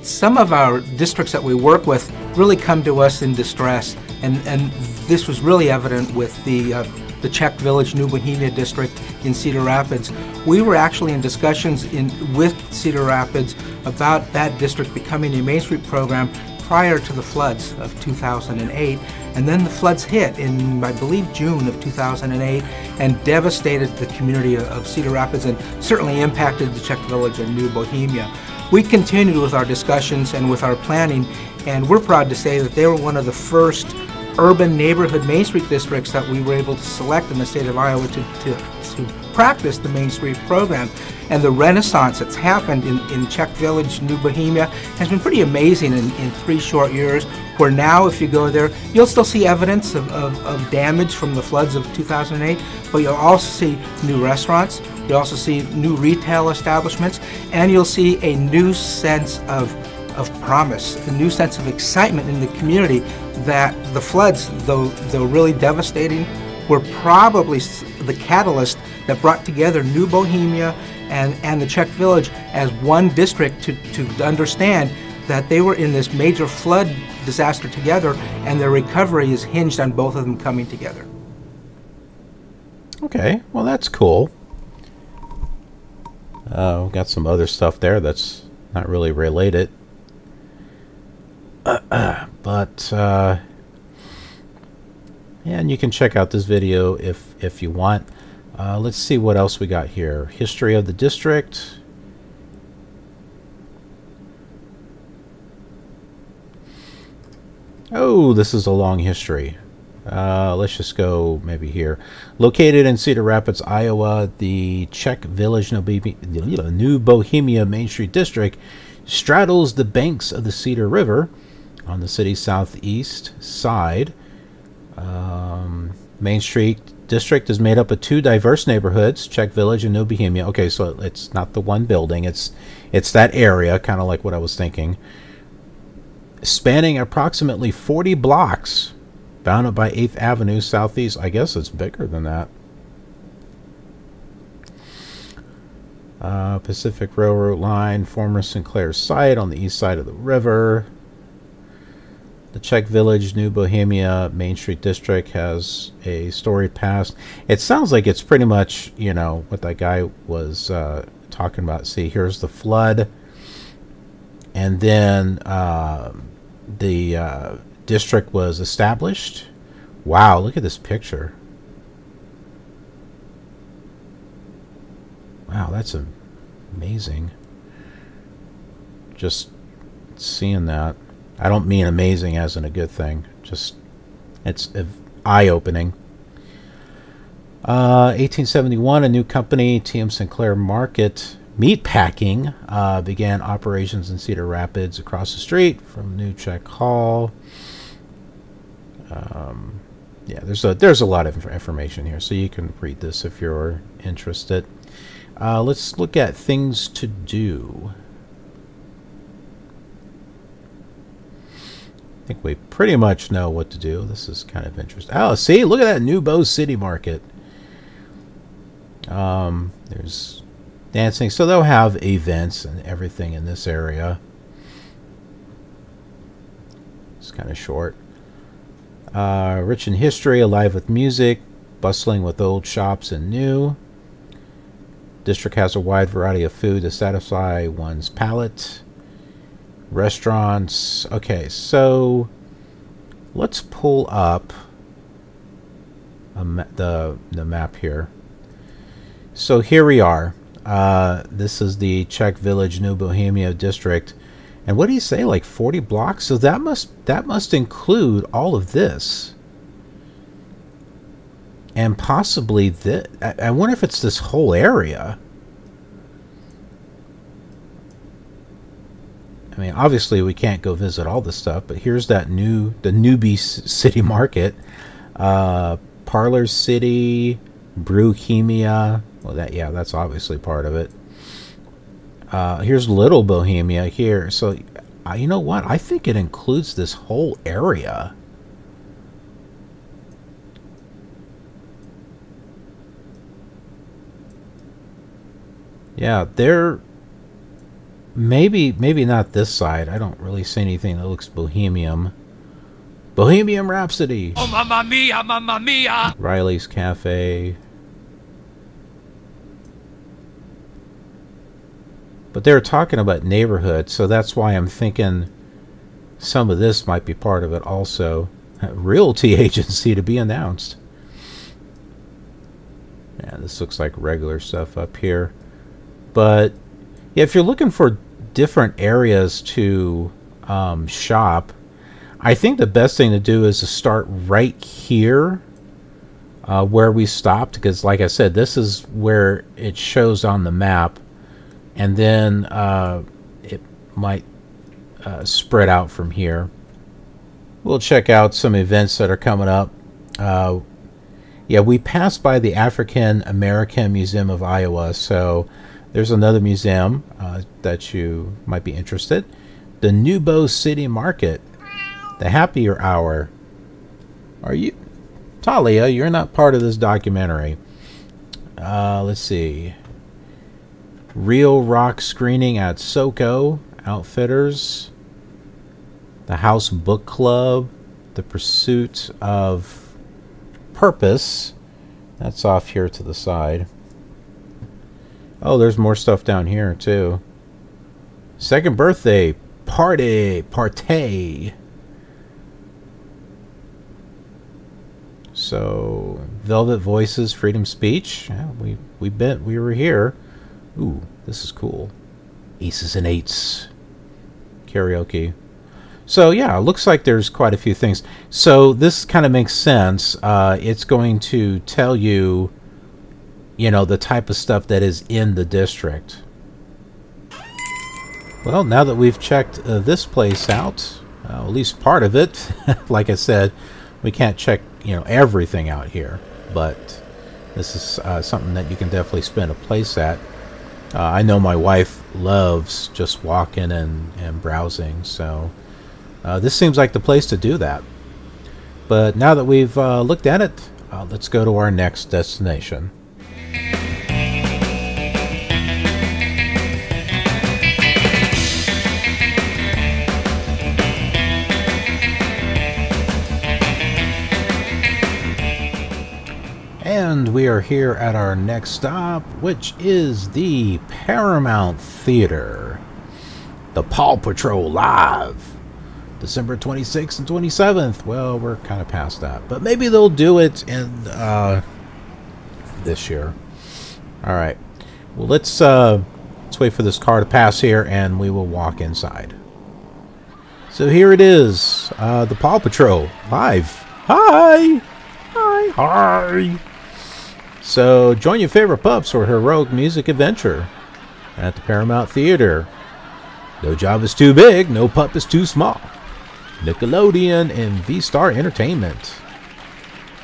L: Some of our districts that we work with really come to us in distress, and this was really evident with the Czech Village New Bohemia district in Cedar Rapids. We were actually in discussions with Cedar Rapids about that district becoming a Main Street program prior to the floods of 2008, and then the floods hit in, I believe, June of 2008 and devastated the community of Cedar Rapids and certainly impacted the Czech Village and New Bohemia. We continued with our discussions and with our planning, and we're proud to say that they were one of the first urban neighborhood Main Street districts that we were able to select in the state of Iowa to practice the Main Street program. And the renaissance that's happened in Czech Village, New Bohemia, has been pretty amazing in 3 short years, where now if you go there, you'll still see evidence of damage from the floods of 2008, but you'll also see new restaurants, you'll also see new retail establishments, and you'll see a new sense of promise, a new sense of excitement in the community that the floods, though really devastating, were probably the catalyst that brought together New Bohemia and the Czech Village as one district to understand that they were in this major flood disaster together, and their recovery is hinged on both of them coming together.
B: Okay, well that's cool. We've got some other stuff there that's not really related. But yeah, and you can check out this video if you want. Let's see what else we got here. History of the district. Oh, this is a long history. Let's just go maybe here. Located in Cedar Rapids, Iowa, the Czech Village New Bohemia Main Street District straddles the banks of the Cedar River on the city's southeast side. Main Street District is made up of 2 diverse neighborhoods, Czech Village and New Bohemia. Okay, so it's not the one building, it's that area, kind of like what I was thinking. Spanning approximately 40 blocks, bounded by 8th Avenue Southeast. I guess it's bigger than that. Pacific Railroad line, former Sinclair site on the east side of the river. The Czech Village, New Bohemia Main Street District has a storied past. It sounds like it's pretty much, you know, what that guy was talking about. See, here's the flood. And then the district was established. Wow, look at this picture. Wow, that's amazing. Just seeing that. I don't mean amazing as in a good thing. Just, it's eye-opening. 1871, a new company, TM Sinclair Market Meatpacking, began operations in Cedar Rapids across the street from New Czech Hall. Yeah, there's a lot of information here, so you can read this if you're interested. Let's look at things to do. I think we pretty much know what to do. This is kind of interesting. Oh, see, look at that New Bow City Market. There's dancing, so they'll have events and everything in this area. It's kind of short. Rich in history, alive with music, bustling with old shops and new. District has a wide variety of food to satisfy one's palate. Restaurants. Okay, so let's pull up the map here. So here we are. This is the Czech Village, New Bohemia district. And what do you say, like 40 blocks? So that must include all of this. And possibly this. I wonder if it's this whole area. I mean, obviously we can't go visit all this stuff, but here's that the Newbie City Market. Parlor City, Brewchemia. Well, that's obviously part of it. Here's Little Bohemia here. So, you know what? I think it includes this whole area. Yeah, they're maybe not this side. I don't really see anything that looks Bohemian. Bohemian Rhapsody.
M: Oh, mamma mia, mamma mia.
B: Riley's Cafe. But they're talking about neighborhood, so that's why I'm thinking some of this might be part of it also. Realty agency to be announced. Yeah, this looks like regular stuff up here. But yeah, if you're looking for different areas to shop, I think the best thing to do is to start right here where we stopped, because like I said, this is where it shows on the map. And then it might spread out from here. We'll check out some events that are coming up. Yeah, we passed by the African American Museum of Iowa, so there's another museum that you might be interested. The New Bow City Market, the Happier Hour. Are you, Talia? You're not part of this documentary. Let's see. Real Rock screening at SoCo Outfitters. The House Book Club. The Pursuit of Purpose. That's off here to the side. Oh, there's more stuff down here too. Second birthday party. So Velvet Voices, Freedom Speech. Yeah, we were here. Ooh, this is cool. Aces and Eights. Karaoke. So yeah, it looks like there's quite a few things. So this kind of makes sense. It's going to tell you, you know, the type of stuff that is in the district. Well, now that we've checked this place out, at least part of it, like I said, we can't check, you know, everything out here, but this is something that you can definitely spend a place at. I know my wife loves just walking and browsing, so this seems like the place to do that. But now that we've looked at it, let's go to our next destination. And we are here at our next stop, which is the Paramount Theater. The Paw Patrol Live. December 26th and 27th. Well, we're kind of past that. But maybe they'll do it in this year. Alright. Well, let's wait for this car to pass here, and we will walk inside. So here it is, the Paw Patrol live. Hi, hi, hi. So join your favorite pups for a heroic music adventure at the Paramount Theater. No job is too big, no pup is too small. Nickelodeon and V-Star Entertainment.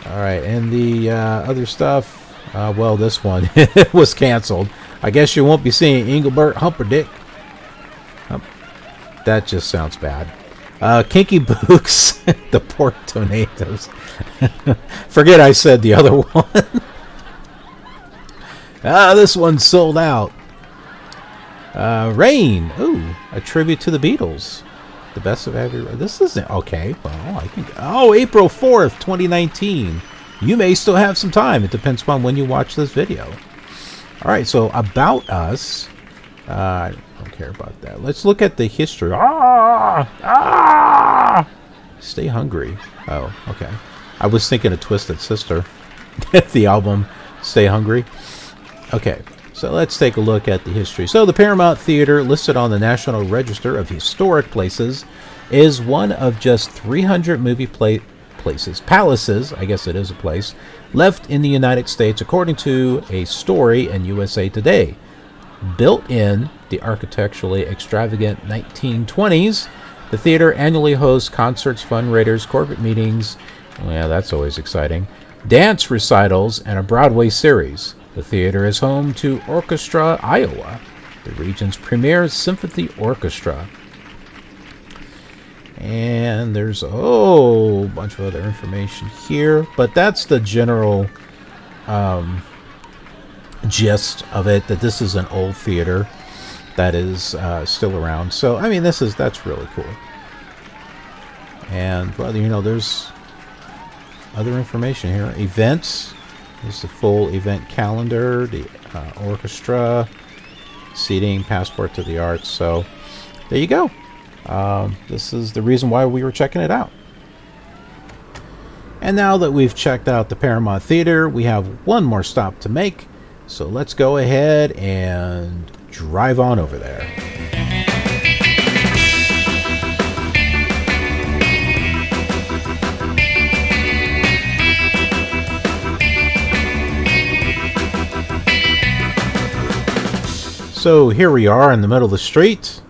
B: Alright, and the other stuff, well, this one was canceled. I guess you won't be seeing Engelbert Humperdinck. That just sounds bad. Kinky Books, the pork tornadoes. Forget I said the other one. This one's sold out. Rain. Ooh, a tribute to the Beatles. The best of every... This isn't... Okay, well, I can... Oh, April 4th, 2019. You may still have some time. It depends upon when you watch this video. Alright, so about us... I don't care about that. Let's look at the history. Stay Hungry. Oh, okay. I was thinking of Twisted Sister. The album Stay Hungry. Okay, so let's take a look at the history. So the Paramount Theater, listed on the National Register of Historic Places, is one of just 300 movie palaces, I guess it is a place, left in the United States, according to a story in USA Today. Built in the architecturally extravagant 1920s, the theater annually hosts concerts, fundraisers, corporate meetings, well, yeah, that's always exciting, dance recitals, and a Broadway series. The theater is home to Orchestra, Iowa, the region's premier symphony orchestra. And there's a whole bunch of other information here, but that's the general gist of it, that this is an old theater that is still around. So, I mean, that's really cool. And, well, you know, there's other information here. Events. This is the full event calendar, the orchestra, seating, passport to the arts. So there you go. This is the reason why we were checking it out. And now that we've checked out the Paramount Theater, we have one more stop to make. So let's go ahead and drive on over there. So here we are in the middle of the street,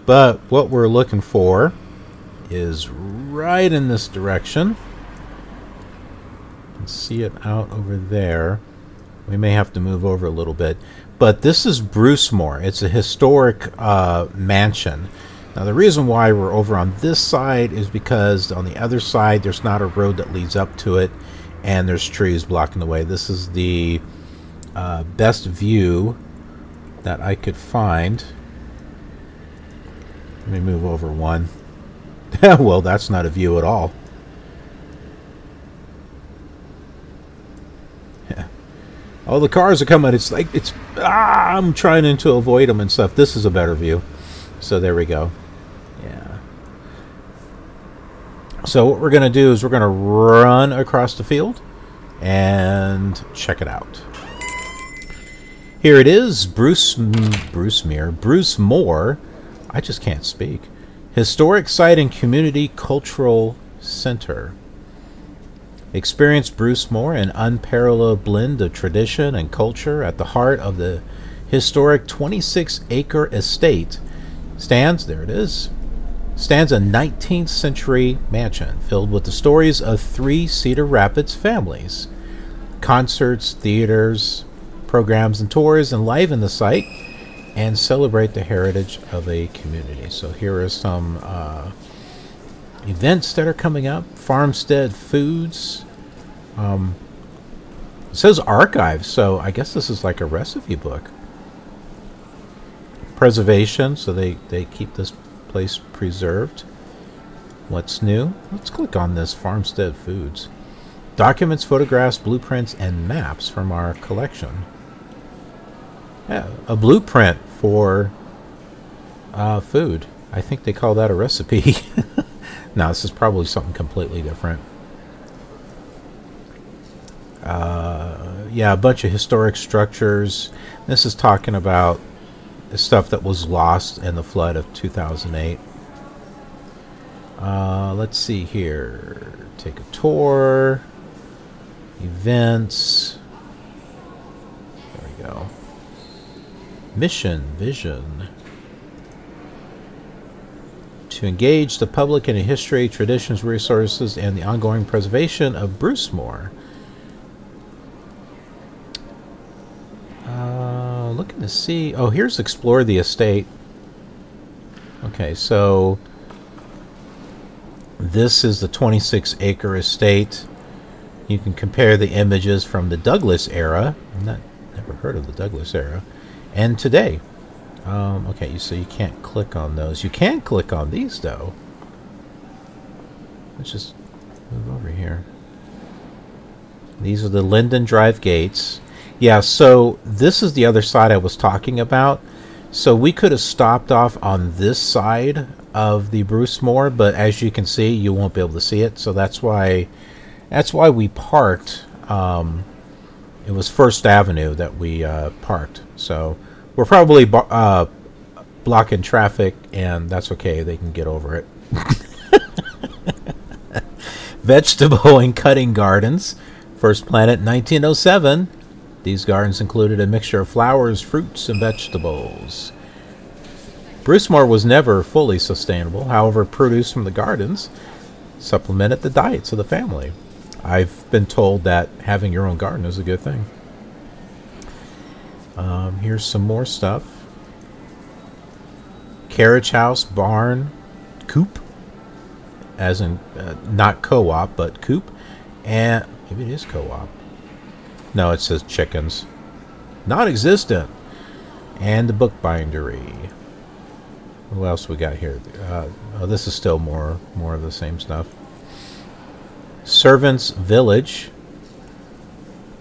B: but what we're looking for is right in this direction. You can see it out over there. We may have to move over a little bit, but this is Brucemore. It's a historic mansion. Now the reason why we're over on this side is because on the other side there's not a road that leads up to it, and there's trees blocking the way. This is the best view that I could find. Let me move over one. Well, that's not a view at all. Yeah. All the cars are coming. It's like I'm trying to avoid them and stuff. This is a better view. So there we go. Yeah. So what we're going to do is we're going to run across the field and check it out. Here it is, Brucemore. I just can't speak. Historic Site and Community Cultural Center. Experience Brucemore, an unparalleled blend of tradition and culture at the heart of the historic 26-acre estate. There it is. Stands a 19th century mansion filled with the stories of 3 Cedar Rapids families. Concerts, theaters, programs and tours enliven the site and celebrate the heritage of a community. So here are some events that are coming up. Farmstead Foods. It says archives, so I guess this is like a recipe book. Preservation, so they keep this place preserved. What's new? Let's click on this Farmstead Foods. Documents, photographs, blueprints, and maps from our collection. Yeah, a blueprint for food. I think they call that a recipe. No, this is probably something completely different. yeah, a bunch of historic structures. This is talking about the stuff that was lost in the flood of 2008. Let's see here. Take a tour. Events. There we go. Mission, vision. To engage the public in the history, traditions, resources, and the ongoing preservation of Brucemore. Looking to see... Oh, here's Explore the Estate. Okay, so... This is the 26-acre estate. You can compare the images from the Douglas era. Never heard of the Douglas era. And today. Okay, so you can't click on those. You can click on these, though. Let's just move over here. These are the Linden Drive gates. Yeah, so this is the other side I was talking about. So we could have stopped off on this side of the Brucemore, but as you can see, you won't be able to see it. So that's why we parked. It was First Avenue that we parked. So we're probably blocking traffic, and that's okay. They can get over it. Vegetable and cutting gardens. First planted in 1907. These gardens included a mixture of flowers, fruits, and vegetables. Brucemore was never fully sustainable. However, produce from the gardens supplemented the diets of the family. I've been told that having your own garden is a good thing. Here's some more stuff. Carriage house, barn, coop, as in not co-op, but coop, and maybe it is co-op. No, it says chickens. Non-existent. And the book bindery. What else we got here? Oh, this is still more of the same stuff. Servants' village.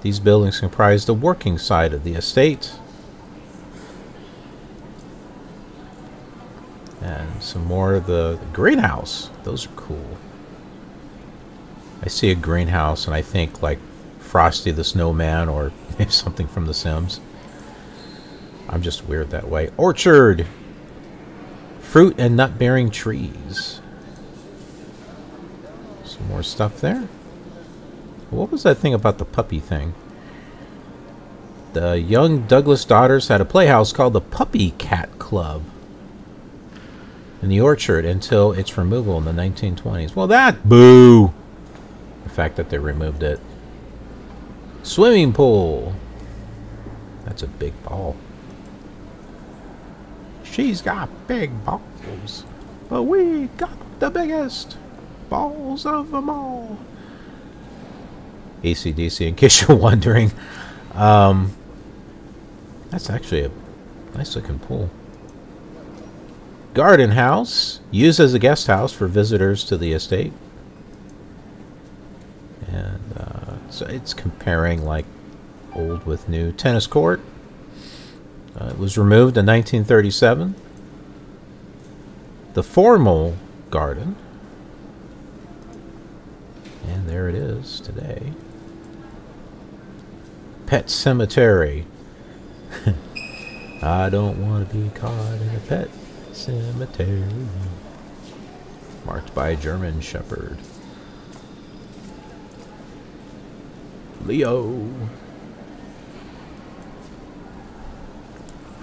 B: These buildings comprise the working side of the estate. And some more of the greenhouse. Those are cool. I see a greenhouse and I think like Frosty the Snowman or something from The Sims. I'm just weird that way. Orchard. Fruit and nut-bearing trees. Some more stuff there. What was that thing about the puppy thing? The young Douglas daughters had a playhouse called the Puppy Cat Club in the orchard until its removal in the 1920s. Well, that... Boo! The fact that they removed it. Swimming pool. That's a big ball. She's got big balls, but we got the biggest balls of them all. AC/DC, in case you're wondering. That's actually a nice looking pool. Garden house, used as a guest house for visitors to the estate. And so it's comparing like old with new. Tennis court. It was removed in 1937. The formal garden. And there it is today. Pet cemetery. I don't want to be caught in a pet cemetery. Marked by a German Shepherd. Leo.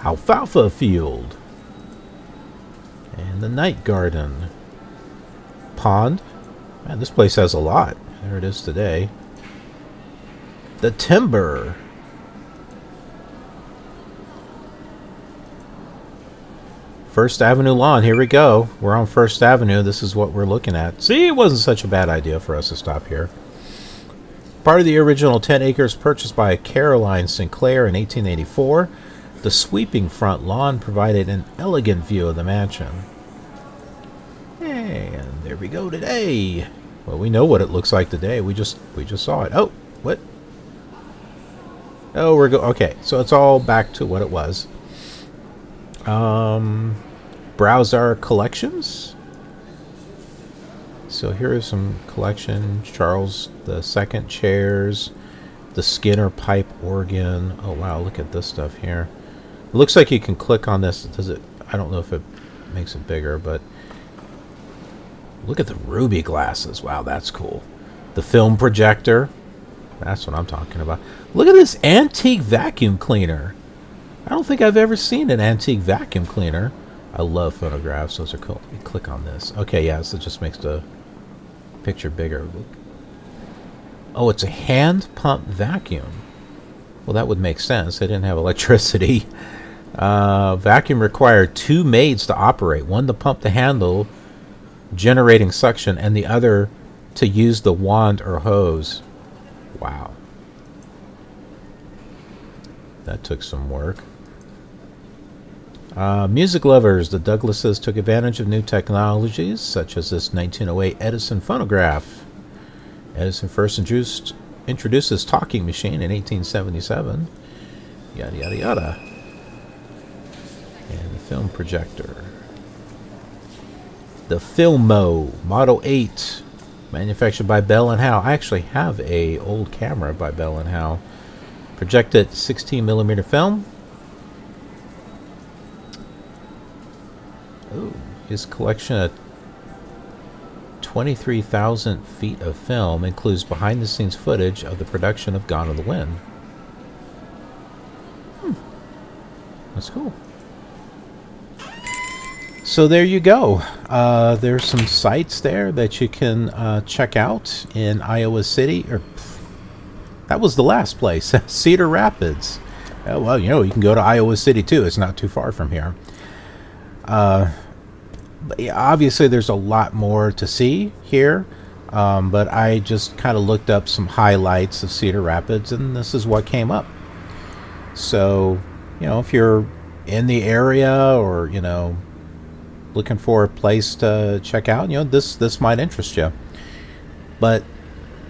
B: Alfalfa field. And the night garden. Pond. Man, this place has a lot. There it is today. The timber. First Avenue lawn. Here we go. We're on First Avenue. This is what we're looking at. See, it wasn't such a bad idea for us to stop here. Part of the original 10 acres purchased by Caroline Sinclair in 1884. The sweeping front lawn provided an elegant view of the mansion. And there we go today. Well, we know what it looks like today. We just saw it. Oh, what? Oh, okay, so it's all back to what it was. Browse our collections. So here is some collection. Charles II chairs. The Skinner pipe organ. Oh wow, look at this stuff here. It looks like you can click on this. Does it? I don't know if it makes it bigger, but look at the ruby glasses. Wow, that's cool. The film projector. That's what I'm talking about. Look at this antique vacuum cleaner. I don't think I've ever seen an antique vacuum cleaner. I love photographs. Those are cool. Let me click on this. Okay, yeah, so it just makes the picture bigger. Oh, it's a hand pump vacuum. Well, that would make sense. They didn't have electricity. Vacuum required 2 maids to operate. One to pump the handle, generating suction, and the other to use the wand or hose. Wow. That took some work. Music lovers, the Douglases took advantage of new technologies, such as this 1908 Edison phonograph. Edison first introduced his talking machine in 1877. Yada, yada, yada. And the film projector. The Filmo Model 8, manufactured by Bell & Howell. I actually have a old camera by Bell & Howell. Projected 16mm film. Oh, his collection of 23,000 feet of film includes behind-the-scenes footage of the production of Gone with the Wind. That's cool. So there you go. There's some sites there that you can check out in Iowa City. That was the last place, Cedar Rapids. Well, you know, you can go to Iowa City too. It's not too far from here. But yeah, obviously there's a lot more to see here, but I just kind of looked up some highlights of Cedar Rapids, and this is what came up. So, you know, if you're in the area, or, you know, looking for a place to check out, you know, this might interest you. But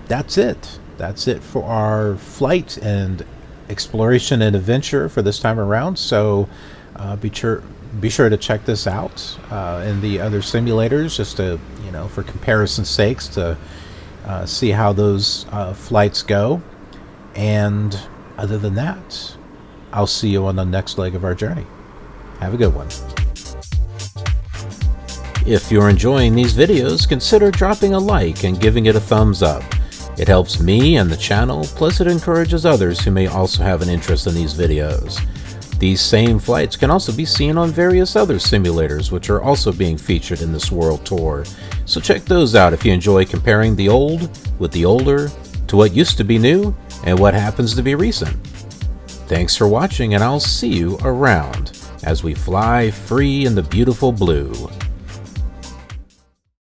B: that's it. That's it for our flight and exploration and adventure for this time around. So be sure to check this out in the other simulators, just to, you know, for comparison's sakes, to see how those flights go. And other than that, I'll see you on the next leg of our journey. Have a good one. If you're enjoying these videos, consider dropping a like and giving it a thumbs up. It helps me and the channel, plus it encourages others who may also have an interest in these videos. These same flights can also be seen on various other simulators, which are also being featured in this world tour. So check those out if you enjoy comparing the old with the older, to what used to be new, and what happens to be recent. Thanks for watching, and I'll see you around as we fly free in the beautiful blue.